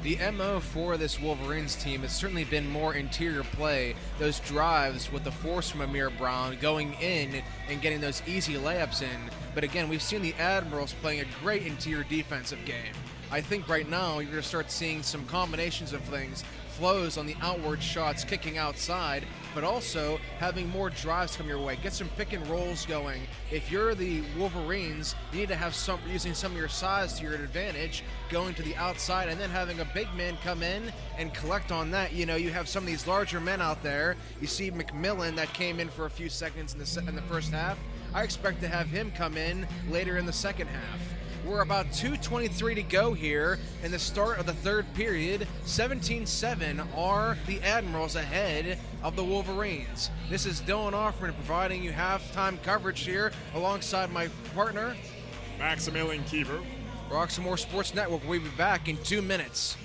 The MO for this Wolverines team has certainly been more interior play, those drives with the force from Amir Brown going in and getting those easy layups in. But again, we've seen the Admirals playing a great interior defensive game. I think right now you're going to start seeing some combinations of things, flows on the outward shots, kicking outside, but also having more drives come your way. Get some pick and rolls going. If you're the Wolverines, you need to have using some of your size to your advantage, going to the outside and then having a big man come in and collect on that. You know, you have some of these larger men out there. You see McMillan that came in for a few seconds in the first half. I expect to have him come in later in the second half. We're about 2:23 to go here in the start of the third period. 17-7 are the Admirals ahead of the Wolverines. This is Dylan Offerman providing you halftime coverage here alongside my partner, Maximilian Kiever. Roxamore Sports Network. We'll be back in 2 minutes.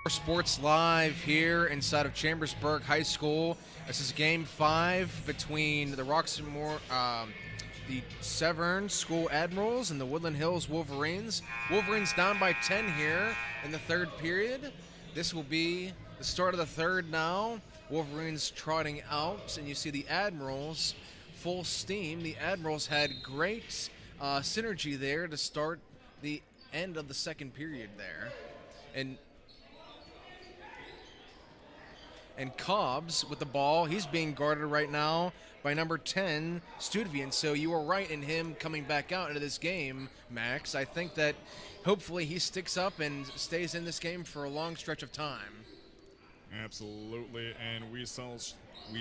Sports Live here inside of Chambersburg High School. This is Game 5 between the Roxamore, the Severn School Admirals and the Woodland Hills Wolverines. Wolverines down by 10 here in the third period. This will be the start of the third now. Wolverines trotting out, and you see the Admirals full steam. The Admirals had great synergy there to start the end of the second period there. And Cobbs with the ball. He's being guarded right now by number 10, Studvian. So you were right in him coming back out into this game, Max. I think that hopefully he sticks up and stays in this game for a long stretch of time. Absolutely, and we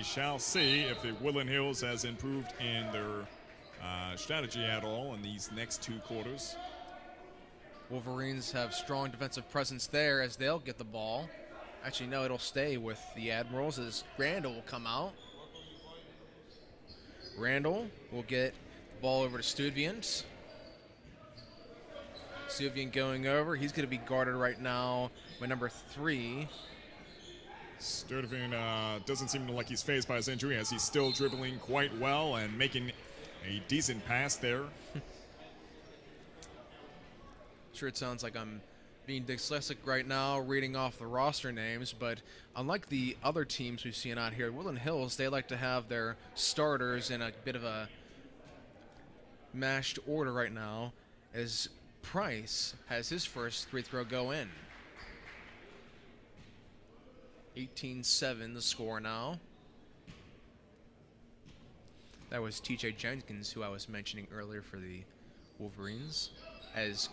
shall see if the Woodland Hills has improved in their strategy at all in these next two quarters. Wolverines have strong defensive presence there as they'll get the ball. Actually, no, it'll stay with the Admirals as Randall will come out. Randall will get the ball over to Studvian. Studvian going over. He's going to be guarded right now by number 3. Sturtevant doesn't seem like he's phased by his injury as he's still dribbling quite well and making a decent pass there. Sure, it sounds like I'm being dyslexic right now, reading off the roster names, but unlike the other teams we've seen out here at Woodland Hills, they like to have their starters in a bit of a mashed order right now, as Price has his first free throw go in. 18-7 the score now. That was TJ Jenkins, who I was mentioning earlier for the Wolverines. As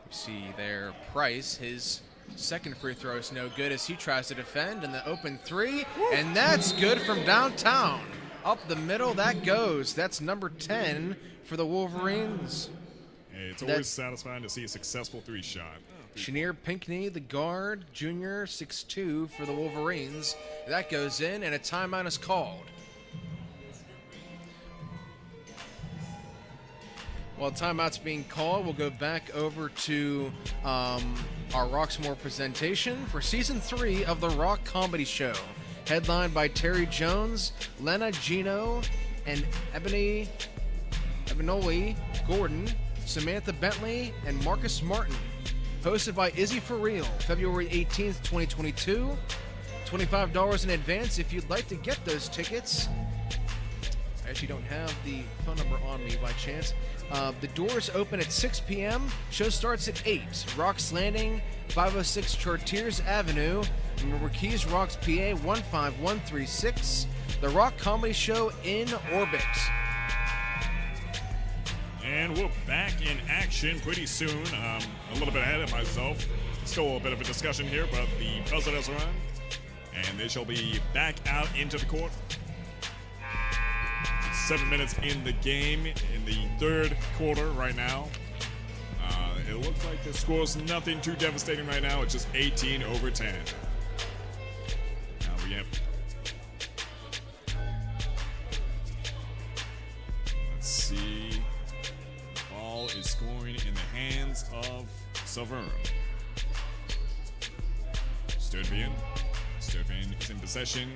we see there, Price, his second free throw is no good as he tries to defend, and the open three, and that's good from downtown. Up the middle, that goes. That's number 10 for the Wolverines. Hey, it's always satisfying to see a successful three-shot. Chenier Pinckney, the guard, junior, 6'2" for the Wolverines. That goes in, and a timeout is called. While timeout's being called, we'll go back over to our Roxamore presentation for Season 3 of the Rock Comedy Show, headlined by Terry Jones, Lena Gino, and Ebony Gordon, Samantha Bentley, and Marcus Martin. Hosted by Izzy For Real, February 18th, 2022. $25 in advance if you'd like to get those tickets. I actually don't have the phone number on me by chance. The doors open at 6 p.m. Show starts at 8. Rocks Landing, 506 Chartiers Avenue. Remember Keys, Rocks, PA 15136. The Rock Comedy Show in orbit. And we're back in action pretty soon. A little bit ahead of myself. Still a bit of a discussion here, but the Presidents are on. And they shall be back out into the court. 7 minutes in the game, in the third quarter right now. It looks like the score's nothing too devastating right now. It's just 18-10. Now we have... Let's see. The ball is scoring in the hands of Severn. Sturtevant is in possession.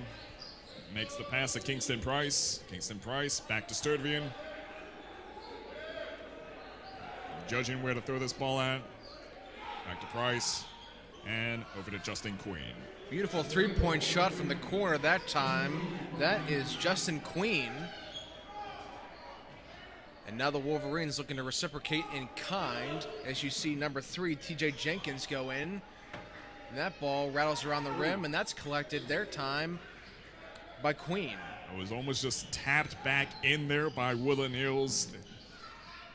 Makes the pass to Kingston Price. Kingston Price back to Sturtevant. Judging where to throw this ball at. Back to Price. And over to Justin Queen. Beautiful three-point shot from the corner that time. That is Justin Queen. And now the Wolverines looking to reciprocate in kind as you see number 3, TJ Jenkins, go in. And that ball rattles around the rim, and that's collected their time by Queen. It was almost just tapped back in there by Woodland Hills.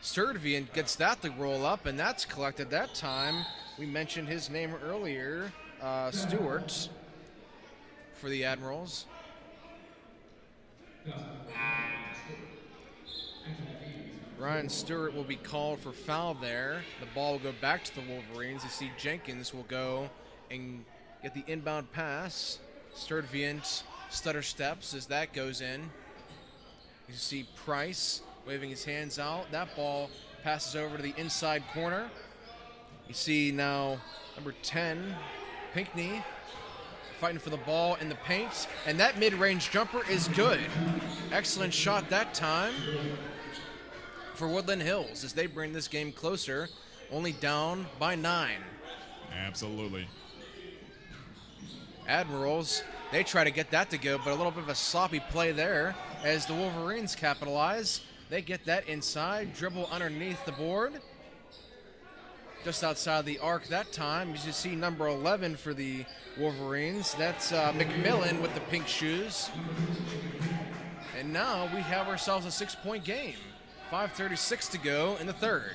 Sturtevant gets that to roll up, and that's collected that time. We mentioned his name earlier, Stewart, for the Admirals. Ryan Stewart will be called for foul there. The ball will go back to the Wolverines. You see Jenkins will go and get the inbound pass. Sturtevant stutter steps as that goes in. You see Price waving his hands out. That ball passes over to the inside corner. You see now number 10, Pinckney, fighting for the ball in the paint. And that mid-range jumper is good. Excellent shot that time for Woodland Hills as they bring this game closer, only down by 9. Absolutely. Admirals, they try to get that to go, but a little bit of a sloppy play there as the Wolverines capitalize. They get that inside, dribble underneath the board. Just outside the arc that time. You see number 11 for the Wolverines. That's McMillan with the pink shoes. And now we have ourselves a 6-point game. 5:36 to go in the third.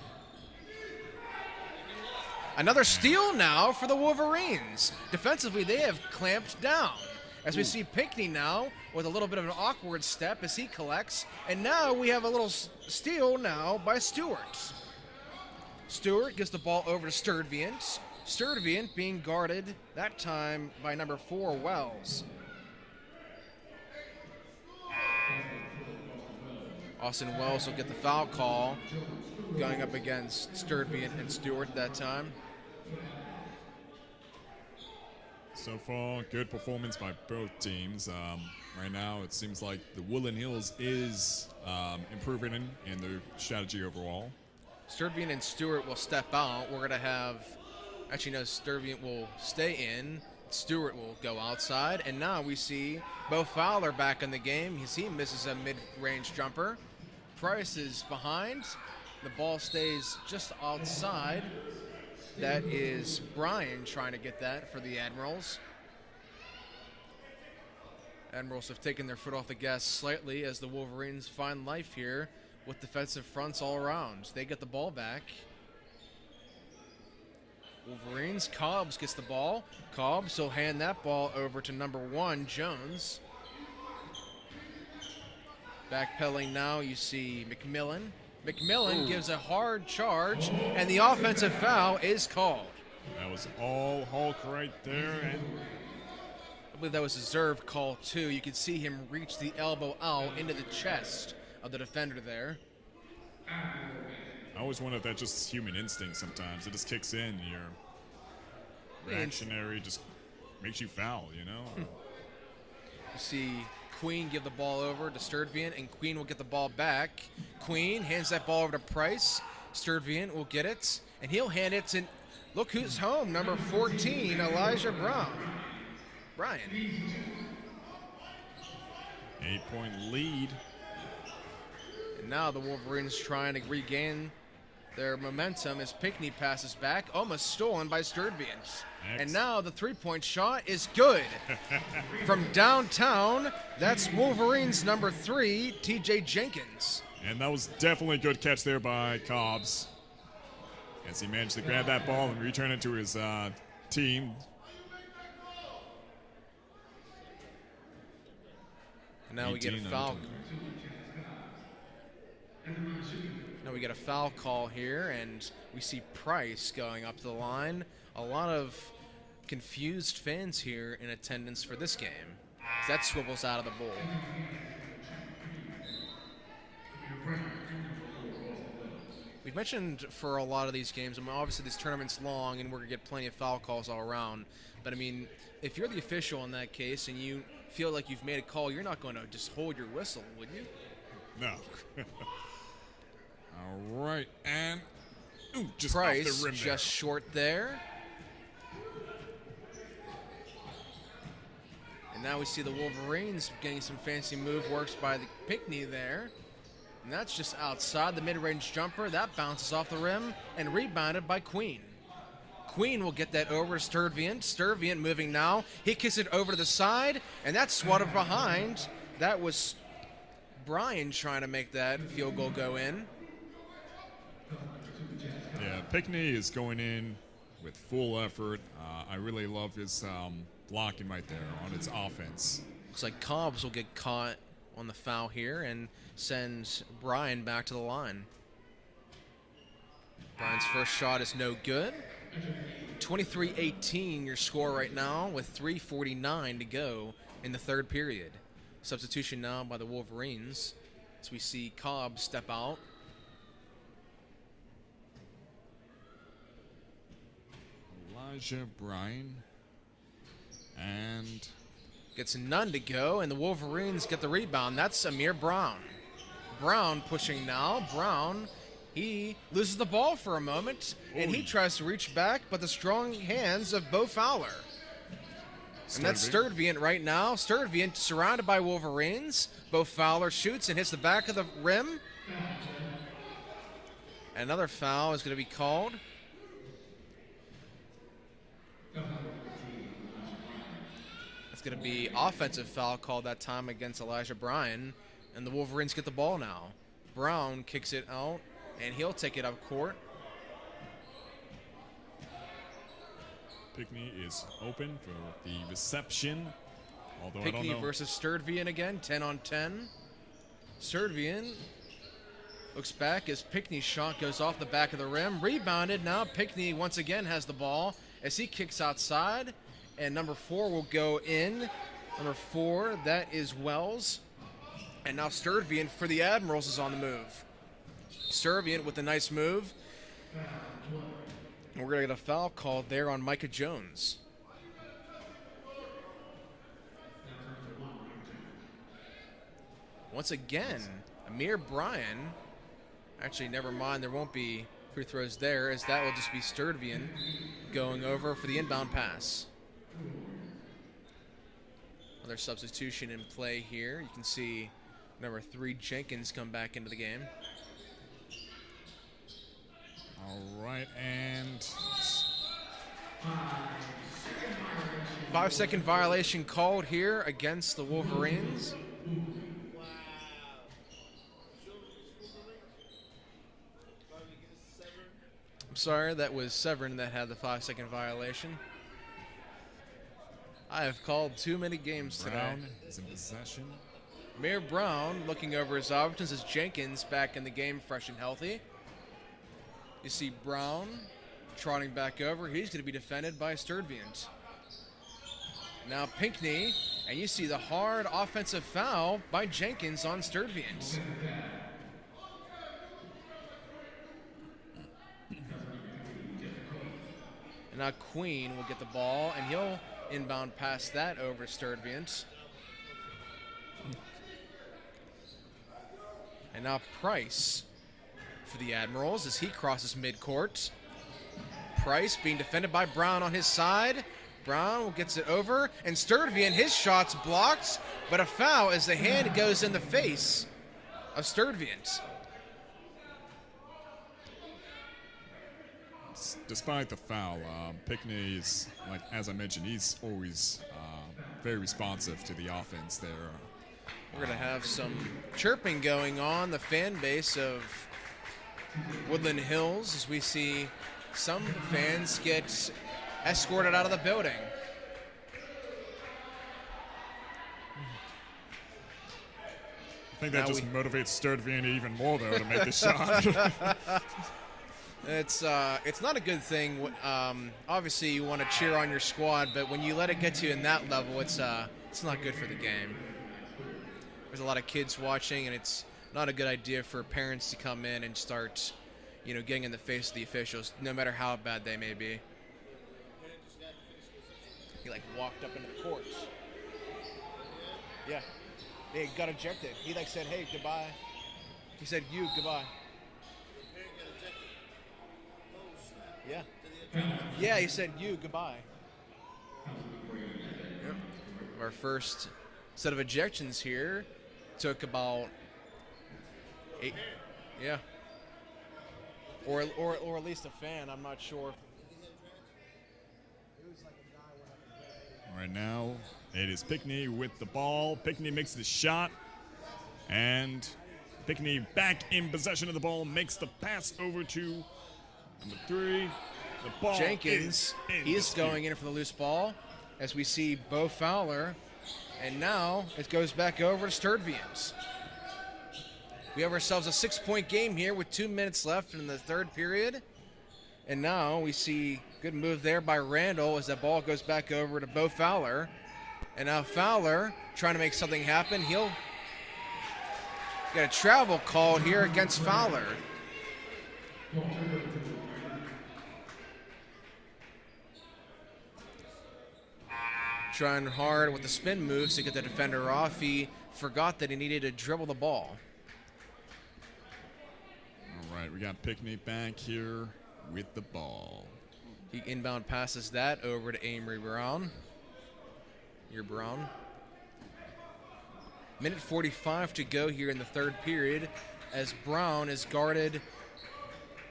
Another steal now for the Wolverines. Defensively, they have clamped down. As we see Pinckney now with a little bit of an awkward step as he collects. And now we have a little steal now by Stewart. Stewart gives the ball over to Sturtevant. Sturtevant being guarded that time by number 4, Wells. Austin Wells will get the foul call going up against Sturtevant and Stewart that time. So far, good performance by both teams. Right now, it seems like the Woodland Hills is improving in their strategy overall. Sturtevant and Stewart will step out. We're going to have Actually, no, Sturviant will stay in. Stewart will go outside. And now we see Bo Fowler back in the game. He misses a mid-range jumper. Price is behind. The ball stays just outside. That is Brian trying to get that for the Admirals. Admirals have taken their foot off the gas slightly as the Wolverines find life here with defensive fronts all around. They get the ball back. Wolverines, Cobbs gets the ball. Cobbs will hand that ball over to number 1, Jones. Backpedaling now, you see McMillan. McMillan gives a hard charge, and the offensive foul is called. That was all Hulk right there. And I believe that was a deserved call, too. You could see him reach the elbow out into the chest of the defender there. I always wonder if that's just human instinct sometimes. It just kicks in. Your reactionary just makes you foul, you know? You see Queen give the ball over to Sturviant, and Queen will get the ball back. Queen hands that ball over to Price. Sturviant will get it, and he'll hand it to, look who's home, number 14, Elijah Brian. 8-point lead. And now the Wolverines trying to regain their momentum as Pinckney passes back, almost stolen by Sturviant. And now the three-point shot is good. From downtown, that's Wolverines number 3, TJ Jenkins. And that was definitely a good catch there by Cobbs, as he managed to grab that ball and return it to his team. And now we get a foul. Now we get a foul call here, and we see Price going up to the line. A lot of confused fans here in attendance for this game. That swivels out of the bowl. We've mentioned for a lot of these games, I mean, obviously this tournament's long and we're going to get plenty of foul calls all around. But, I mean, if you're the official in that case and you feel like you've made a call, you're not going to just hold your whistle, would you? No. All right, and just Price, off the rim just short there. And now we see the Wolverines getting some fancy move works by the Pinckney there. And that's just outside the mid-range jumper. That bounces off the rim and rebounded by Queen. Queen will get that over to Sturviant. Sturviant moving now. He kicks it over to the side, and that's swatted behind. That was Brian trying to make that field goal go in. Yeah, Pinckney is going in with full effort. I really love his blocking right there on its offense. Looks like Cobbs will get caught on the foul here and sends Brian back to the line. Brian's first shot is no good. 23-18 your score right now with 3:49 to go in the third period. Substitution now by the Wolverines as we see Cobbs step out. Elijah Brian. And gets none to go, and the Wolverines get the rebound. That's Amir Brown. Brown pushing now. Brown, he loses the ball for a moment, and he tries to reach back, but the strong hands of Bo Fowler. And that's Sturviant right now. Sturviant surrounded by Wolverines. Bo Fowler shoots and hits the back of the rim. Another foul is going to be called. It's going to be offensive foul called that time against Elijah Bryan, and the Wolverines get the ball now. Brown kicks it out, and he'll take it up court. Pinckney is open for the reception. Although Pinckney I don't know. versus Sturviant again, 10-on-10. Sturviant looks back as Pinckney's shot goes off the back of the rim. Rebounded now. Pinckney once again has the ball as he kicks outside. And number 4 will go in. Number 4, that is Wells. And now Sturviant for the Admirals is on the move. Sturviant with a nice move. And we're going to get a foul called there on Micah Jones. Once again, Amir Bryan. Actually, never mind. There won't be free throws there, as that will just be Sturtevant going over for the inbound pass. Another substitution in play here. You can see number 3 Jenkins come back into the game. All right, and 5-second violation called here against the Wolverines. I'm sorry, that was Severn that had the 5-second violation. I have called too many games today. Brown is in possession. Mayor Brown looking over his options as Jenkins back in the game, fresh and healthy. You see Brown trotting back over. He's going to be defended by Sturtevant. Now Pinckney, and you see the hard offensive foul by Jenkins on Sturtevant. And now Queen will get the ball, and he'll inbound pass that over to Sturtevant. And now Price for the Admirals as he crosses midcourt. Price being defended by Brown on his side. Brown gets it over, and Sturtevant, his shot's blocked, but a foul as the hand goes in the face of Sturtevant. Despite the foul, Pinckney is, like as I mentioned, he's always very responsive to the offense there. We're going to have some chirping going on, the fan base of Woodland Hills, as we see some fans get escorted out of the building. I think that just motivates Sturtevant even more, though, to make the shot. It's not a good thing. Obviously, you want to cheer on your squad, but when you let it get to you in that level, it's not good for the game. There's a lot of kids watching, and it's not a good idea for parents to come in and start, getting in the face of the officials, no matter how bad they may be. He walked up into the court. Yeah, he got ejected. He said, "Hey, goodbye." He said, "You goodbye." Yeah. Yeah, he said, "You goodbye." Yep. Our first set of ejections here took about 8. Yeah. Or at least a fan. I'm not sure. Right now, it is Pinckney with the ball. Pinckney makes the shot, and Pinckney back in possession of the ball, makes the pass over to number 3. The ball Jenkins, he's going in for the loose ball, as we see Bo Fowler, and now it goes back over to Sturtevant. We have ourselves a 6-point game here with 2 minutes left in the third period. And now we see good move there by Randall as that ball goes back over to Bo Fowler. And now Fowler trying to make something happen. He'll get a travel call here against Fowler. Trying hard with the spin moves to get the defender off. He forgot that he needed to dribble the ball. All right, we got Pinckney back here with the ball. He inbound passes that over to Amory Brown. Brown. Minute 45 to go here in the third period as Brown is guarded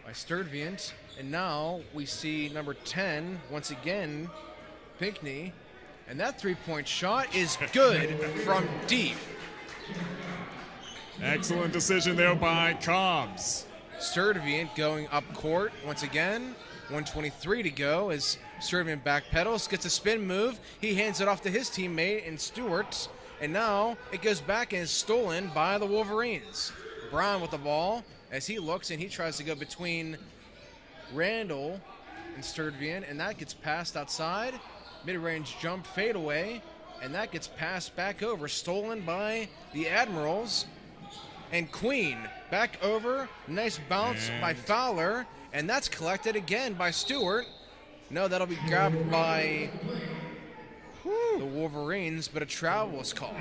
by Sturtevant. And now we see number 10, once again, Pinckney. And that three-point shot is good from deep. Excellent decision there by Cobbs. Sturtevant going up court once again. 1:23 to go as Sturtevant backpedals, gets a spin move. He hands it off to his teammate in Stewart. And now it goes back and is stolen by the Wolverines. Brown with the ball as he looks and he tries to go between Randall and Sturtevant, and that gets passed outside. Mid-range jump fadeaway, and that gets passed back over, stolen by the Admirals. And Queen back over, nice bounce by Fowler, and that's collected again by Stewart. No, that'll be grabbed by the Wolverines, but a travel was called.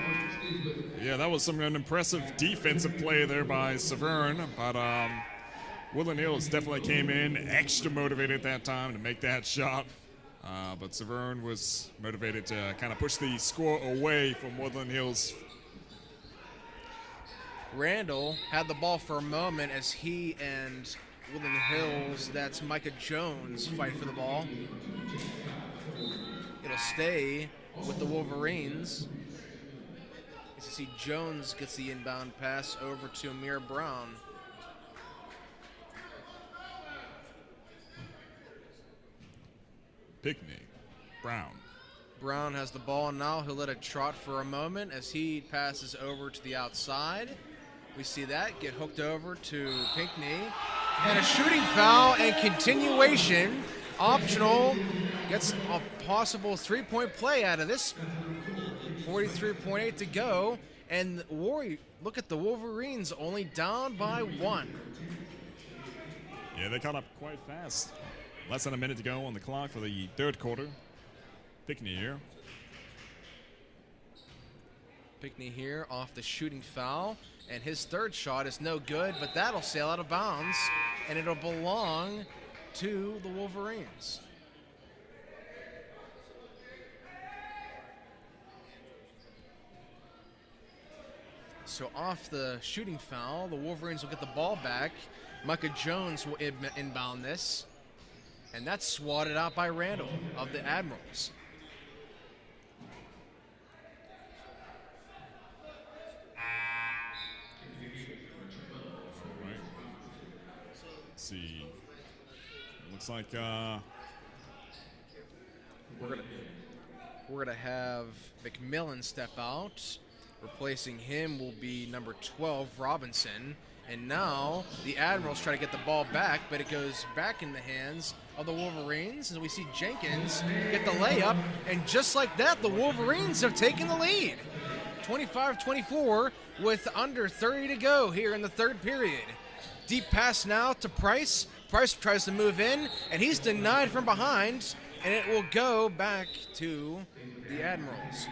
Yeah, that was an impressive defensive play there by Severn, but Woodland Hills definitely came in extra motivated at that time to make that shot. But Severn was motivated to kind of push the score away from Woodland Hills. Randall had the ball for a moment as he and Woodland Hills, that's Micah Jones, fight for the ball. It'll stay with the Wolverines. As you see, Jones gets the inbound pass over to Amir Brown. Pickney, Brown. Brown has the ball now. He'll let it trot for a moment as he passes over to the outside. We see that get hooked over to Pinkney. And a shooting foul and continuation. Optional. Gets a possible three-point play out of this. 43.8 to go. And look at the Wolverines only down by 1. Yeah, they caught up quite fast. Less than a minute to go on the clock for the third quarter. Pickney here. Pickney here off the shooting foul. And his third shot is no good, but that'll sail out of bounds. And it'll belong to the Wolverines. So off the shooting foul, the Wolverines will get the ball back. Micah Jones will inbound this. And that's swatted out by Randall of the Admirals. Let's see. It looks like we're gonna have McMillan step out. Replacing him will be number 12, Robinson. And now the Admirals try to get the ball back, but it goes back in the hands of the Wolverines. And we see Jenkins get the layup. And just like that, the Wolverines have taken the lead. 25-24 with under 30 to go here in the third period. Deep pass now to Price. Price tries to move in, and he's denied from behind. And it will go back to the Admirals.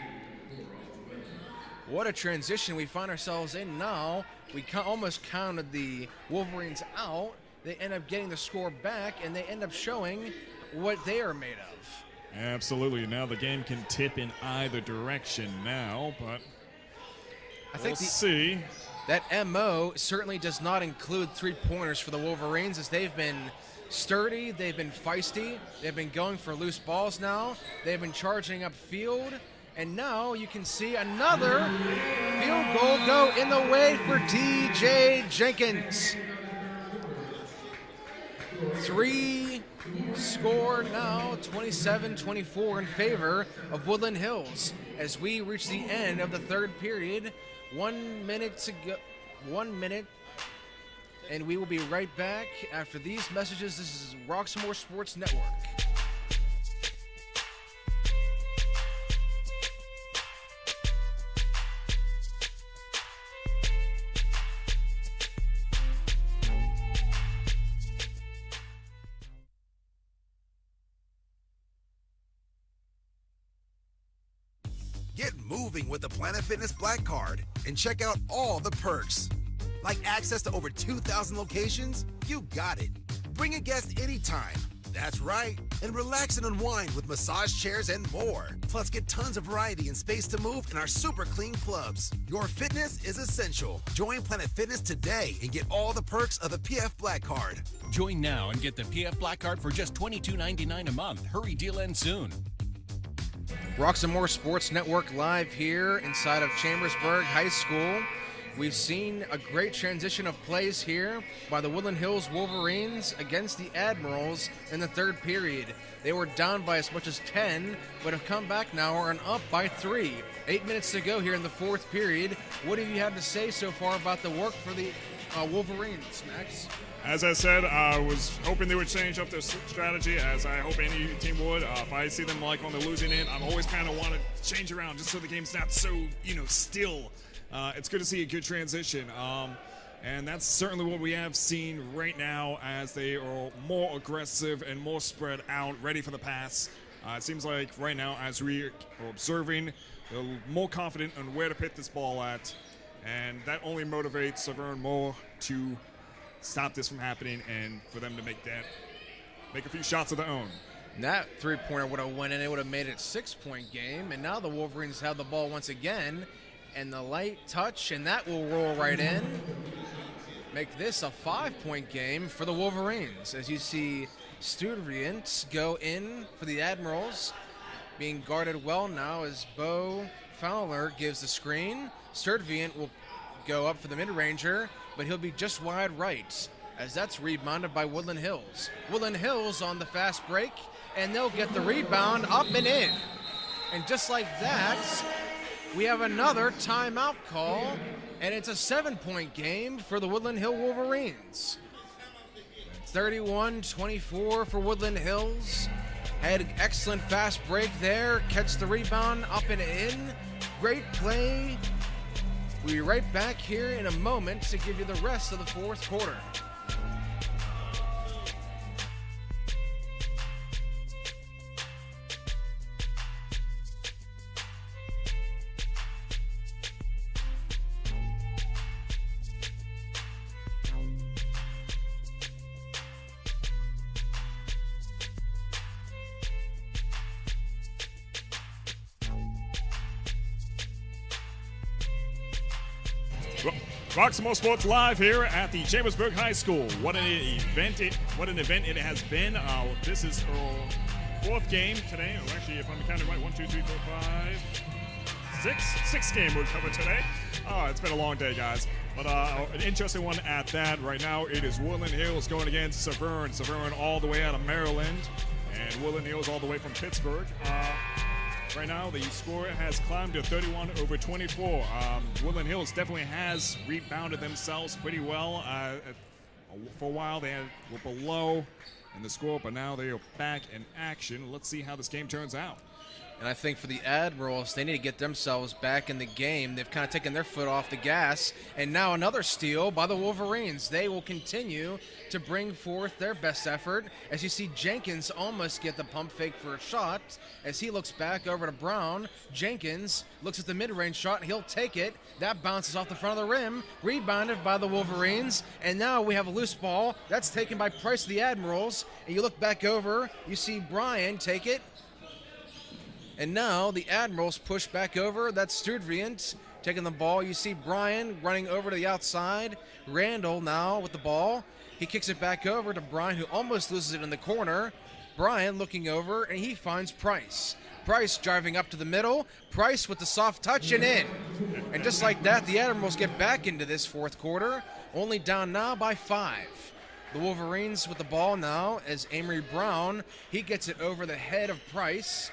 What a transition we find ourselves in now. We almost counted the Wolverines out. They end up getting the score back, and they end up showing what they are made of. Absolutely. Now the game can tip in either direction now, but we'll see. That MO certainly does not include three-pointers for the Wolverines, as they've been sturdy, they've been feisty, they've been going for loose balls now, they've been charging up field. And now you can see another field goal go in the way for DJ Jenkins. 3 score now, 27-24 in favor of Woodland Hills as we reach the end of the third period. 1 minute to go. 1 minute. And we will be right back after these messages. This is Roxamore Sports Network. Get moving with the Planet Fitness Black Card and check out all the perks. Like access to over 2,000 locations? You got it. Bring a guest anytime. That's right. And relax and unwind with massage chairs and more. Plus, get tons of variety and space to move in our super clean clubs. Your fitness is essential. Join Planet Fitness today and get all the perks of the PF Black Card. Join now and get the PF Black Card for just $22.99 a month. Hurry, deal ends soon. Roxamore Sports Network live here inside of Chambersburg High School. We've seen a great transition of plays here by the Woodland Hills Wolverines against the Admirals in the third period. They were down by as much as 10, but have come back now and up by 3. 8 minutes to go here in the fourth period. What have you had to say so far about the work for the Wolverines, Max? As I said, I was hoping they would change up their strategy, as I hope any team would. If I see them like on the losing end, I'm always kind of want to change around just so the game's not so, still. It's good to see a good transition. And that's certainly what we have seen right now as they are more aggressive and more spread out, ready for the pass. It seems like right now, as we are observing, they're more confident on where to put this ball at. And that only motivates Severn more to stop this from happening and for them to make a few shots of their own. And that three-pointer would have went in. It would have made it a 6-point game. And now the Wolverines have the ball once again. And the light touch, and that will roll right in. Make this a 5-point game for the Wolverines. As you see Studriant go in for the Admirals. Being guarded well now as Bo Fowler gives the screen. Studriant will go up for the mid-ranger, but he'll be just wide right, as that's rebounded by Woodland Hills. Woodland Hills on the fast break, and they'll get the rebound up and in. And just like that, we have another timeout call, and it's a 7-point game for the Woodland Hill Wolverines. 31-24 for Woodland Hills. Had an excellent fast break there. Catch the rebound up and in. Great play. We'll be right back here in a moment to give you the rest of the fourth quarter. Roxamore Sports Live here at the Chambersburg High School. What an event it has been. This is our fourth game today. Or actually, if I'm counting right, 1, 2, 3, 4, 5, 6 game we'll cover today. It's been a long day, guys. But an interesting one at that. Right now, it is Woodland Hills going against Severn. Severn all the way out of Maryland, and Woodland Hills all the way from Pittsburgh. Right now, the score has climbed to 31-24. Woodland Hills definitely has rebounded themselves pretty well. For a while, they were below in the score, but now they are back in action. Let's see how this game turns out. And I think for the Admirals, they need to get themselves back in the game. They've kind of taken their foot off the gas. And now another steal by the Wolverines. They will continue to bring forth their best effort. As you see Jenkins almost get the pump fake for a shot. As he looks back over to Brown, Jenkins looks at the mid-range shot. He'll take it. That bounces off the front of the rim. Rebounded by the Wolverines. And now we have a loose ball. That's taken by Price of the Admirals. And you look back over, you see Brian take it. And now the Admirals push back over. That's Studriant taking the ball. You see Brian running over to the outside. Randall now with the ball. He kicks it back over to Brian, who almost loses it in the corner. Brian looking over, and he finds Price. Price driving up to the middle. Price with the soft touch and in. And just like that, the Admirals get back into this fourth quarter, only down now by 5. The Wolverines with the ball now as Amory Brown, he gets it over the head of Price.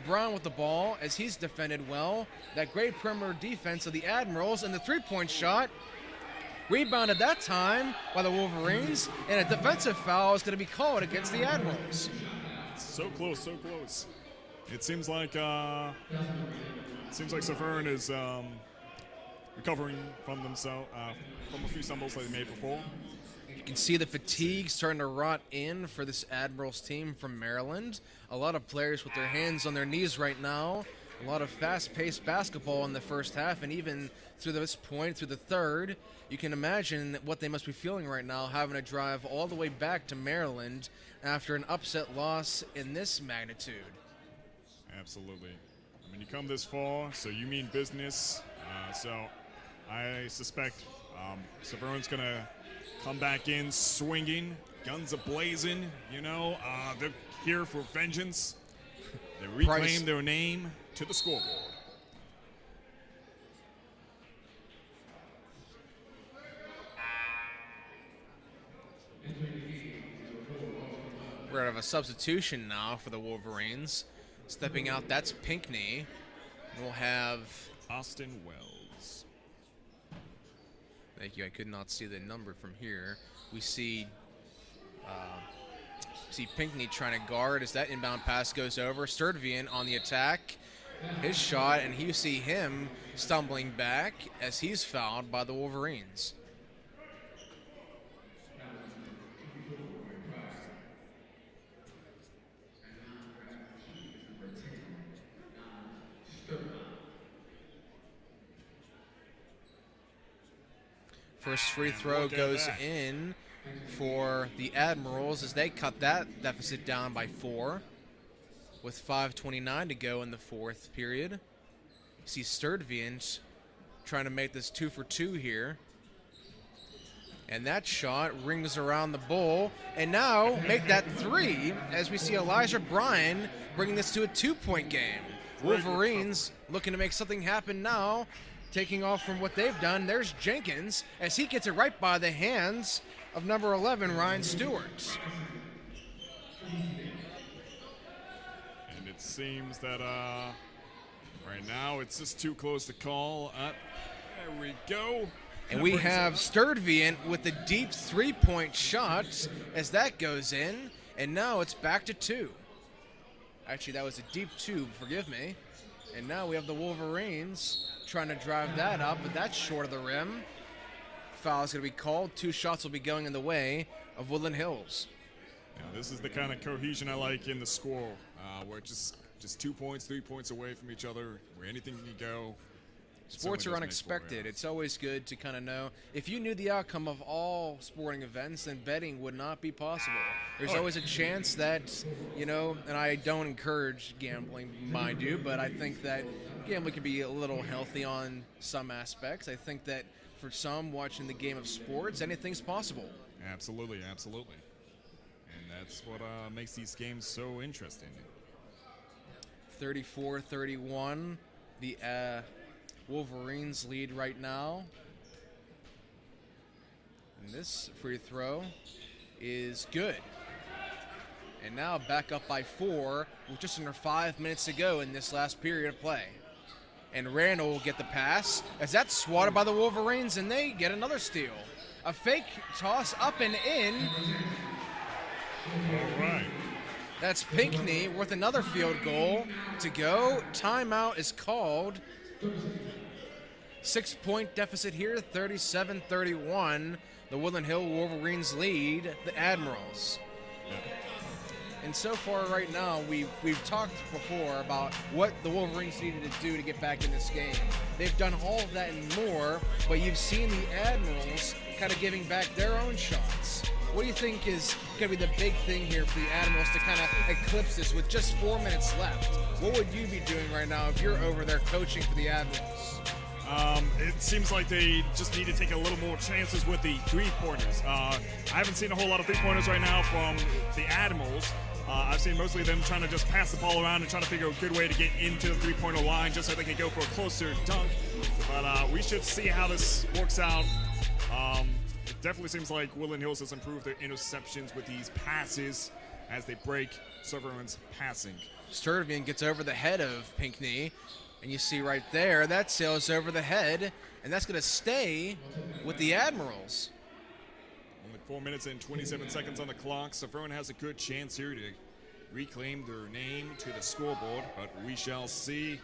Brown with the ball as he's defended well. That great perimeter defense of the Admirals, and the three-point shot rebounded that time by the Wolverines, and a defensive foul is going to be called against the Admirals. So close, so close. It seems like Severn is recovering from themselves from a few stumbles that they made before. You can see the fatigue starting to rot in for this Admirals team from Maryland. A lot of players with their hands on their knees right now. A lot of fast-paced basketball in the first half, and even through this point, through the third, you can imagine what they must be feeling right now, having to drive all the way back to Maryland after an upset loss in this magnitude. Absolutely. I mean, you come this far, so you mean business. So I suspect Severn's going to come back in swinging, guns a-blazing, you know. They're here for vengeance. They reclaim their name to the scoreboard. We're going to have a substitution now for the Wolverines. Stepping out, that's Pinckney. We'll have Austin Wells. Thank you. I could not see the number from here. We see Pinckney trying to guard as that inbound pass goes over. Studriant on the attack. His shot, and you see him stumbling back as he's fouled by the Wolverines. First free throw goes in for the Admirals as they cut that deficit down by 4 with 5:29 to go in the fourth period. You see Sturtevant trying to make this 2 for 2 here. And that shot rings around the bull. And now make that 3 as we see Elijah Bryan bringing this to a 2-point game. Wolverines looking to make something happen now. Taking off from what they've done, there's Jenkins as he gets it right by the hands of number 11, Ryan Stewart. And it seems that right now it's just too close to call. There we go. And we have Sturtevant with the deep 3-point shot as that goes in. And now it's back to 2. Actually, that was a deep 2, forgive me. And now we have the Wolverines trying to drive that up, but that's short of the rim. Foul is going to be called. 2 shots will be going in the way of Woodland Hills. Yeah, this is the kind of cohesion I like in the score, where it's just 2 points, 3 points away from each other, where anything can go. Sports are unexpected. It's always good to kind of know. If you knew the outcome of all sporting events, then betting would not be possible. There's always a chance that, and I don't encourage gambling, mind you, but I think that gambling can be a little healthy on some aspects. I think that for some watching the game of sports, anything's possible. Absolutely, absolutely. And that's what makes these games so interesting. 34-31. The Wolverines lead right now. And this free throw is good. And now back up by 4 with just under 5 minutes to go in this last period of play. And Randall will get the pass as that's swatted by the Wolverines, and they get another steal. A fake toss up and in. All right. That's Pinckney worth another field goal to go. Timeout is called. 6-point deficit here, 37-31. The Woodland Hill Wolverines lead the Admirals. And so far right now, we've talked before about what the Wolverines needed to do to get back in this game. They've done all of that and more, but you've seen the Admirals kind of giving back their own shots. What do you think is going to be the big thing here for the Admirals to kind of eclipse this with just 4 minutes left? What would you be doing right now if you're over there coaching for the Admirals? It seems like they just need to take a little more chances with the three-pointers. I haven't seen a whole lot of three-pointers right now from the Admirals. I've seen mostly them trying to just pass the ball around and trying to figure a good way to get into the three-pointer line just so they can go for a closer dunk. But we should see how this works out. It definitely seems like Woodland Hills has improved their interceptions with these passes as they break Severn's passing. Sturtevant gets over the head of Pinckney, and you see right there, that sails over the head, and that's going to stay with the Admirals. Only 4 minutes and 27 seconds on the clock. Severn has a good chance here to reclaim their name to the scoreboard, but we shall see.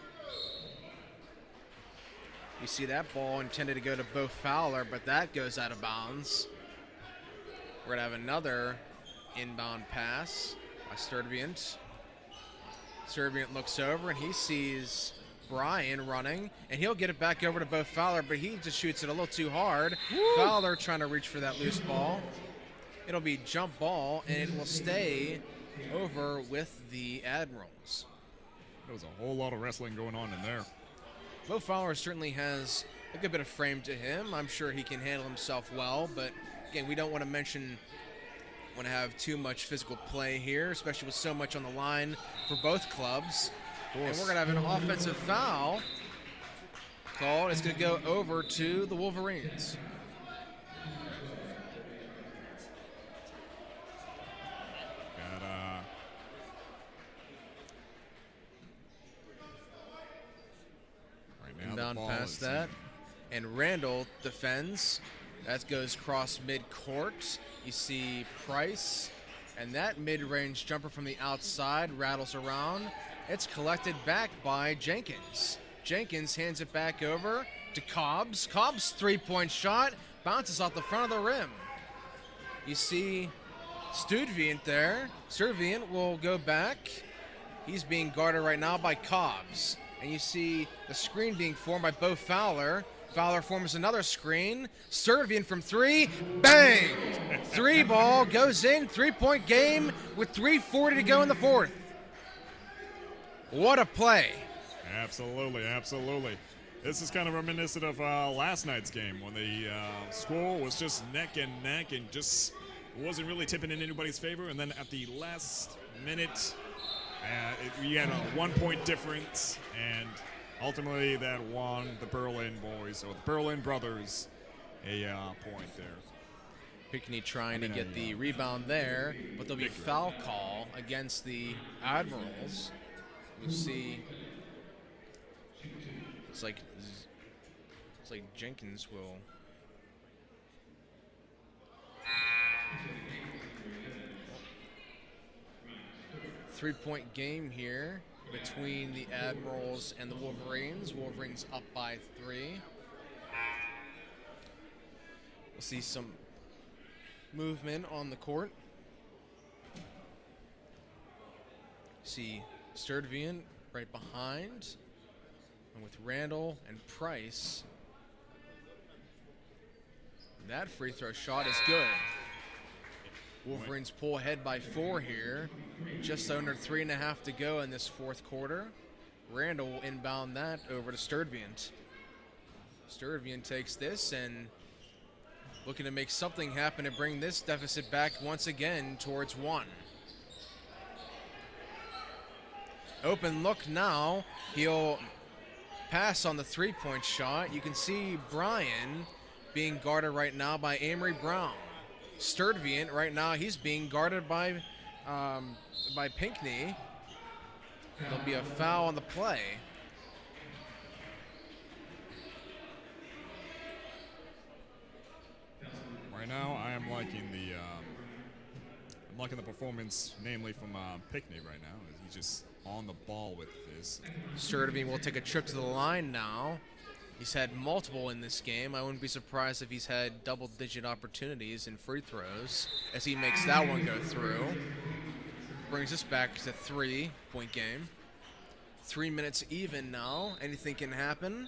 You see that ball intended to go to Bo Fowler, but that goes out of bounds. We're going to have another inbound pass by Sturtevant. Sturtevant looks over, and he sees Bryan running, and he'll get it back over to Bo Fowler, but he just shoots it a little too hard. Woo! Fowler trying to reach for that loose ball. It'll be jump ball, and it will stay over with the Admirals. There was a whole lot of wrestling going on in there. Bo Fowler certainly has a good bit of frame to him. I'm sure he can handle himself well, but again, we don't want to have too much physical play here, especially with so much on the line for both clubs. And we're going to have an offensive foul called. It's going to go over to the Wolverines. Down past that, and Randall defends. That goes cross mid-court. You see Price, and that mid-range jumper from the outside rattles around. It's collected back by Jenkins. Jenkins hands it back over to Cobbs. Cobbs' three-point shot bounces off the front of the rim. You see Sturtevant there. Sturtevant will go back. He's being guarded right now by Cobbs. and you see the screen being formed by Bo Fowler. Fowler forms another screen. Serving from 3, bang! 3 ball goes in, 3-point game with 3:40 to go in the fourth. What a play. Absolutely, absolutely. This is kind of reminiscent of last night's game when the score was just neck and neck and just wasn't really tipping in anybody's favor. And then at the last minute, we had a 1-point difference, and ultimately that won the Berlin boys, or the Berlin brothers, a point there. Pinckney trying to get the rebound there, but there'll be a foul call against the Admirals. We'll see. It's like Jenkins will. Three-point game here between the Admirals and the Wolverines. Wolverines up by 3. We'll see some movement on the court. See Sturdvian right behind, and with Randall and Price. That free throw shot is good. Wolverines pull ahead by 4 here. Just under 3.5 to go in this fourth quarter. Randall will inbound that over to Sturdvian. Sturdvian takes this and looking to make something happen to bring this deficit back once again towards 1. Open look now. He'll pass on the 3-point shot. You can see Brian being guarded right now by Amory Brown. Sturdvian right now, he's being guarded by Pinckney. There'll be a foul on the play. Right now, I am liking the performance, namely from Pinckney right now. He's just on the ball with this. Sturdvian will take a trip to the line now. He's had multiple in this game. I wouldn't be surprised if he's had double-digit opportunities in free throws as he makes that one go through. Brings us back to 3-point game. 3 minutes even now. Anything can happen.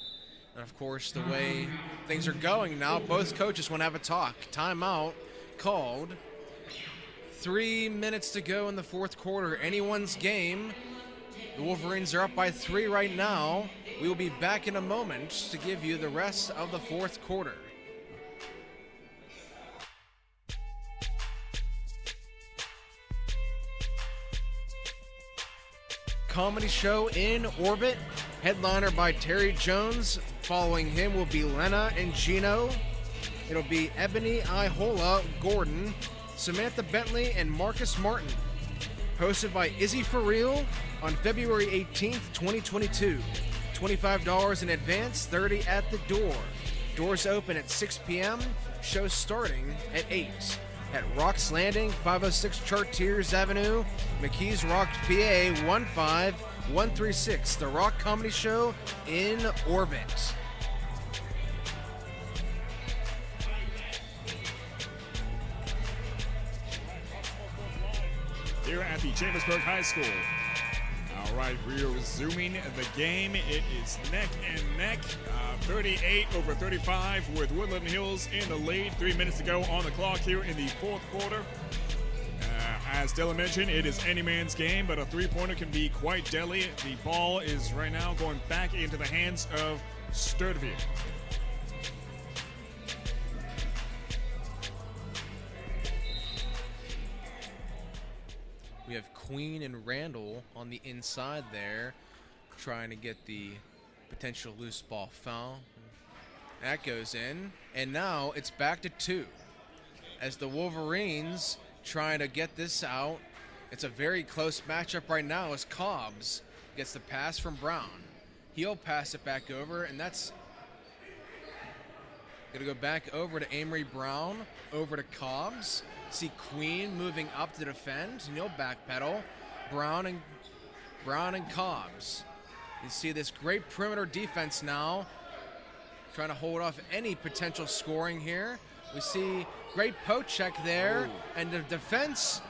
And, of course, the way things are going now, both coaches want to have a talk. Timeout called. 3 minutes to go in the fourth quarter. Anyone's game. The Wolverines are up by 3 right now. We will be back in a moment to give you the rest of the fourth quarter. Comedy show in orbit, headliner by Terry Jones. Following him will be Lena and Gino. It'll be Ebony Ihola Gordon, Samantha Bentley, and Marcus Martin. Hosted by Izzy For Real on February 18th, 2022. $25 in advance, $30 at the door. Doors open at 6 p.m., show starting at 8. At Rock's Landing, 506 Chartiers Avenue, McKees Rock, PA 15136. The Rock Comedy Show in orbit. Here at the Chambersburg High School. All right, we are resuming the game. It is neck and neck, 38-35 with Woodland Hills in the lead. 3 minutes to go on the clock here in the fourth quarter. As Dylan mentioned, it is any man's game, but a three-pointer can be quite deadly. The ball is right now going back into the hands of Sturdvian. We have Queen and Randall on the inside there, trying to get the potential loose ball foul. That goes in, and now it's back to 2. As the Wolverines trying to get this out, it's a very close matchup right now as Cobbs gets the pass from Brown. He'll pass it back over, and that's going to go back over to Amory Brown, over to Cobbs. See Queen moving up to defend, and he'll backpedal. Brown and Cobbs. You see this great perimeter defense now, trying to hold off any potential scoring here. We see great poke check there, and the defense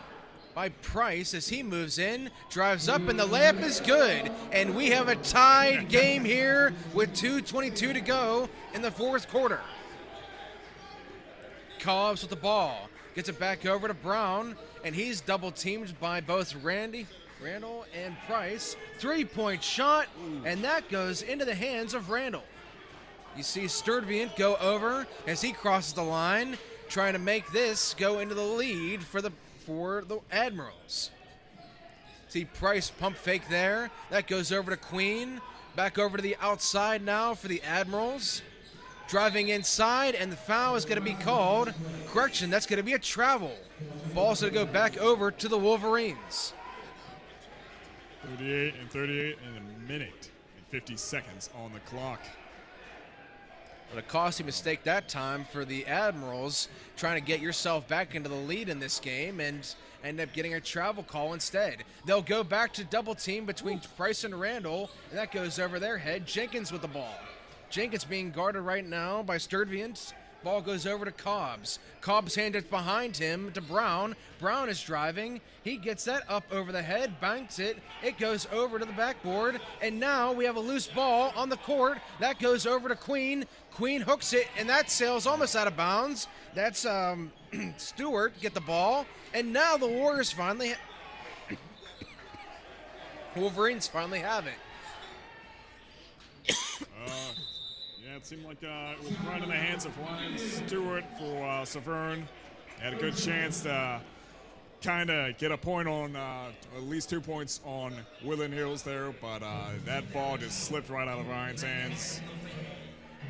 by Price as he moves in, drives up, and the layup is good. And we have a tied game here with 2:22 to go in the fourth quarter. Cobbs with the ball, gets it back over to Brown, and he's double teamed by both Randall and Price. 3-point shot, and that goes into the hands of Randall. You see Sturtevant go over as he crosses the line, trying to make this go into the lead for the Admirals. See Price pump fake there. That goes over to Queen. Back over to the outside now for the Admirals. Driving inside, and the foul is going to be called. Correction, that's going to be a travel. Ball's going to go back over to the Wolverines. 38 and a minute and 50 seconds on the clock. But a costly mistake that time for the Admirals, trying to get yourself back into the lead in this game and end up getting a travel call instead. They'll go back to double team between Price and Randall, and that goes over their head. Jenkins with the ball. Jenkins being guarded right now by Sturtevant. Ball goes over to Cobbs. Cobbs handed behind him to Brown. Brown is driving. He gets that up over the head, banks it. It goes over to the backboard, and now we have a loose ball on the court. That goes over to Queen. Queen hooks it, and that sails almost out of bounds. That's Stewart get the ball, and now the Warriors finally Wolverines finally have it. Yeah, it seemed like it was right in the hands of Ryan Stewart for Severn. Had a good chance to kind of get a point on, at least 2 points on Woodland Hills there, but that ball just slipped right out of Ryan's hands.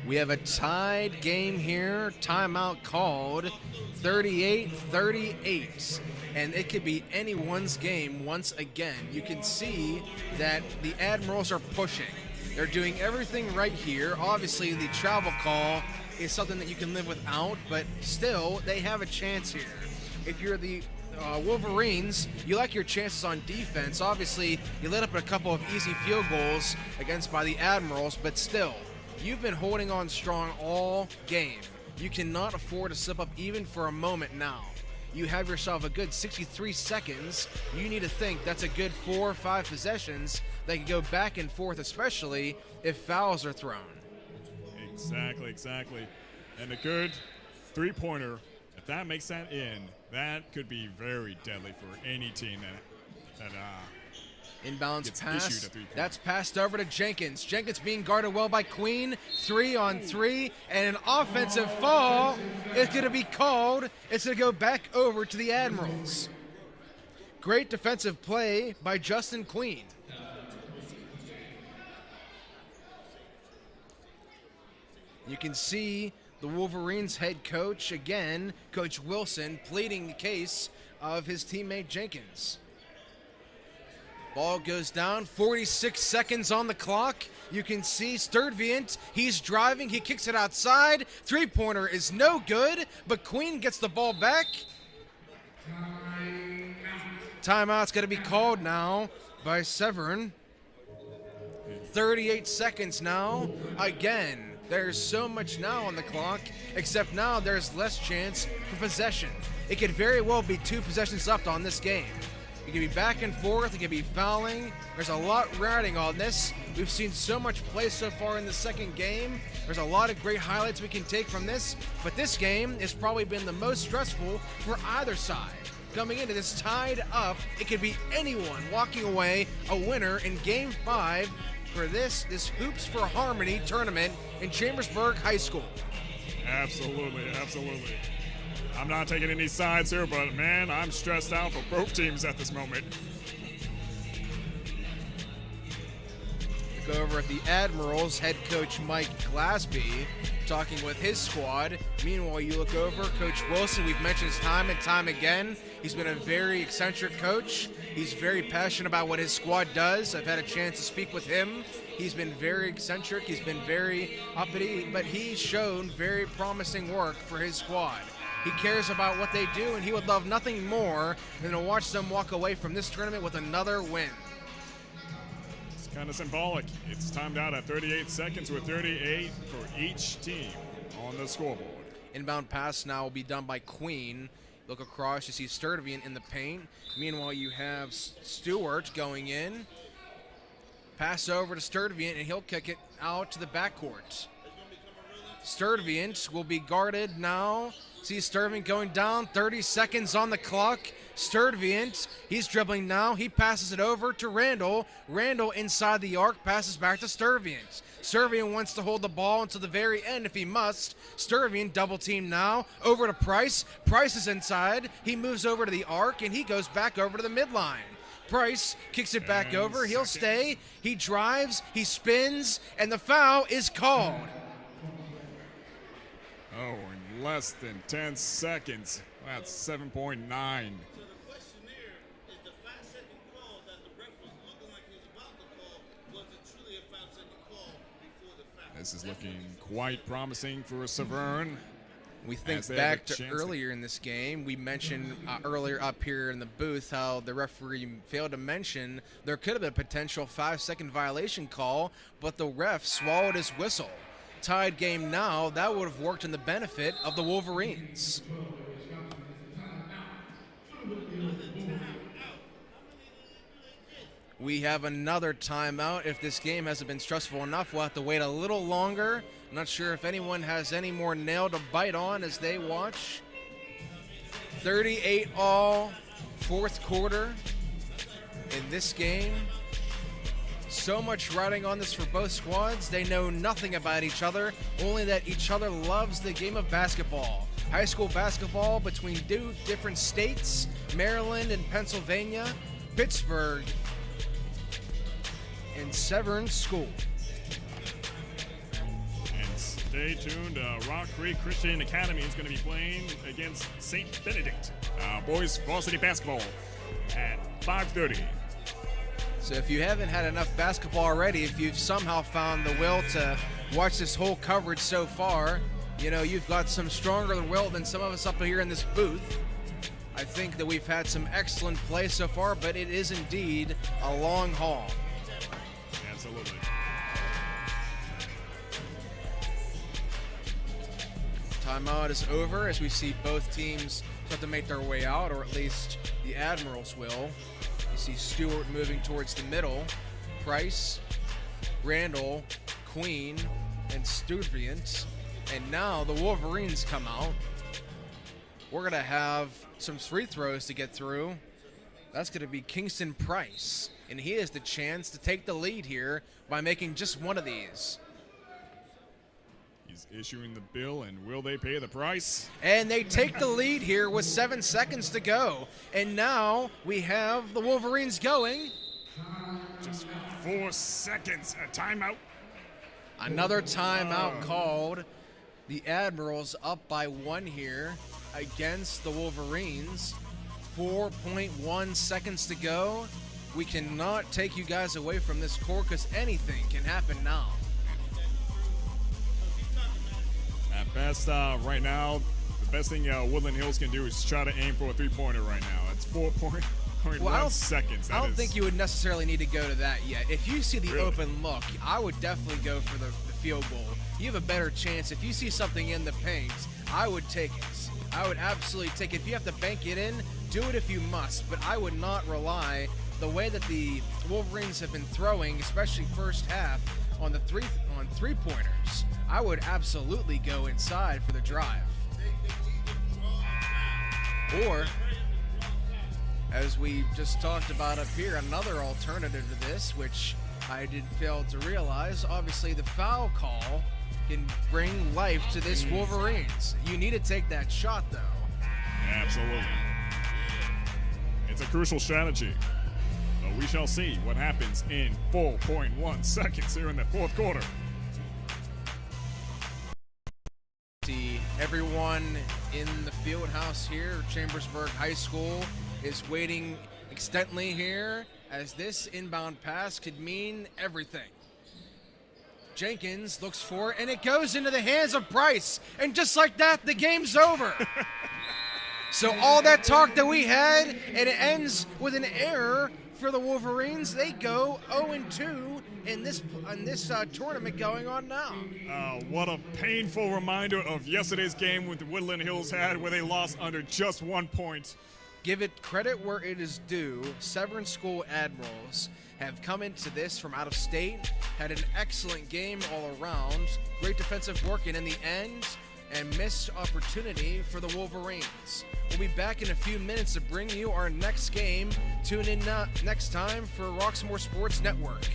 We have a tied game here, timeout called, 38-38, and it could be anyone's game once again. You can see that the Admirals are pushing. They're doing everything right here. Obviously, the travel call is something that you can live without, but still, they have a chance here. If you're the Wolverines, you like your chances on defense. Obviously, you let up a couple of easy field goals against by the Admirals, but still, you've been holding on strong all game. You cannot afford to slip up even for a moment now. You have yourself a good 63 seconds. You need to think that's a good 4 or 5 possessions that can go back and forth, especially if fouls are thrown. Exactly. And a good three-pointer, if that makes that in, that could be very deadly for any team that inbounds gets pass. Issued a three-pointer. That's passed over to Jenkins. Jenkins being guarded well by Queen. 3-on-3, and an offensive foul is going to be called. It's going to go back over to the Admirals. Great defensive play by Justin Queen. You can see the Wolverines head coach, again, Coach Wilson, pleading the case of his teammate Jenkins. Ball goes down, 46 seconds on the clock. You can see Sturtevant, he's driving, he kicks it outside. Three-pointer is no good, but Queen gets the ball back. Timeout's going to be called now by Severn. 38 seconds now. Again, there's so much now on the clock, except now there's less chance for possession. It could very well be 2 possessions left on this game. It could be back and forth, it could be fouling. There's a lot riding on this. We've seen so much play so far in the second game. There's a lot of great highlights we can take from this, but this game has probably been the most stressful for either side. Coming into this tied up, it could be anyone walking away a winner in Game 5 for this Hoops for Harmony tournament in Chambersburg High School. Absolutely. I'm not taking any sides here, but man, I'm stressed out for both teams at this moment. Look over at the Admirals, head coach Mike Glasby talking with his squad. Meanwhile, you look over Coach Wilson. We've mentioned his time and time again. He's been a very eccentric coach. He's very passionate about what his squad does. I've had a chance to speak with him. He's been very eccentric. He's been very uppity, but he's shown very promising work for his squad. He cares about what they do, and he would love nothing more than to watch them walk away from this tournament with another win. It's kind of symbolic. It's timed out at 38 seconds with 38 for each team on the scoreboard. Inbound pass now will be done by Queen. Look across, you see Sturtevant in the paint. Meanwhile, you have Stewart going in. Pass over to Sturtevant, and he'll kick it out to the backcourt. Sturtevant will be guarded now. See Sturtevant going down, 30 seconds on the clock. Sturtevant, he's dribbling now. He passes it over to Randall. Randall inside the arc, passes back to Sturtevant. Sturtevant wants to hold the ball until the very end if he must. Sturtevant double team now, over to Price. Price is inside. He moves over to the arc, and he goes back over to the midline. Price kicks it back over. He'll stay. He drives. He spins. And the foul is called. Oh, in less than 10 seconds. That's 7.9. This is looking quite promising for Severn. We think back to earlier in this game. We mentioned earlier up here in the booth how the referee failed to mention there could have been a potential 5-second violation call, but the ref swallowed his whistle. Tied game now, that would have worked in the benefit of the Wolverines. We have another timeout. If this game hasn't been stressful enough, we'll have to wait a little longer. I'm not sure if anyone has any more nail to bite on as they watch. 38 all, fourth quarter in this game. So much riding on this for both squads. They know nothing about each other, only that each other loves the game of basketball. High school basketball between two different states, Maryland and Pennsylvania, Pittsburgh and Severn School. And stay tuned. Rock Creek Christian Academy is going to be playing against St. Benedict. Boys varsity basketball at 5:30. So if you haven't had enough basketball already, if you've somehow found the will to watch this whole coverage so far, you know, you've got some stronger will than some of us up here in this booth. I think that we've had some excellent play so far, but it is indeed a long haul. Absolutely. Timeout is over as we see both teams start to make their way out, or at least the Admirals will. You see Stewart moving towards the middle. Price, Randall, Queen, and Sturtevant. And now the Wolverines come out. We're going to have some free throws to get through. That's going to be Kingston Price. And he has the chance to take the lead here by making just one of these. He's issuing the bill, and will they pay the price? And they take the lead here with 7 seconds to go. And now we have the Wolverines going. Just 4 seconds, a timeout. Another timeout called. The Admirals up by 1 here against the Wolverines. 4.1 seconds to go. We cannot take you guys away from this court because anything can happen now. At best, right now, the best thing Woodland Hills can do is try to aim for a three-pointer right now. It's 4.1 seconds. I don't think you would necessarily need to go to that yet. If you see the Really? open look, I would definitely go for the field goal. You have a better chance. If you see something in the paint, I would take it. I would absolutely take it. If you have to bank it in, do it if you must. But I would not rely the way that the Wolverines have been throwing, especially first half, on the three-pointers. I would absolutely go inside for the drive. Or, as we just talked about up here, another alternative to this, which I did fail to realize, obviously the foul call can bring life to this Wolverines. You need to take that shot, though. Absolutely. It's a crucial strategy. But we shall see what happens in 4.1 seconds here in the fourth quarter. See, everyone in the field house here, Chambersburg High School, is waiting extently here as this inbound pass could mean everything. Jenkins looks for it, and it goes into the hands of Price. And just like that, the game's over. So all that talk that we had, and it ends with an error for the Wolverines. They go 0-2 in this tournament going on now. What a painful reminder of yesterday's game with the Woodland Hills had, where they lost under just 1 point. Give it credit where it is due. Severn School Admirals have come into this from out of state, had an excellent game all around, great defensive work, and in the end, a missed opportunity for the Wolverines. We'll be back in a few minutes to bring you our next game. Tune in next time for Roxamore Sports Network.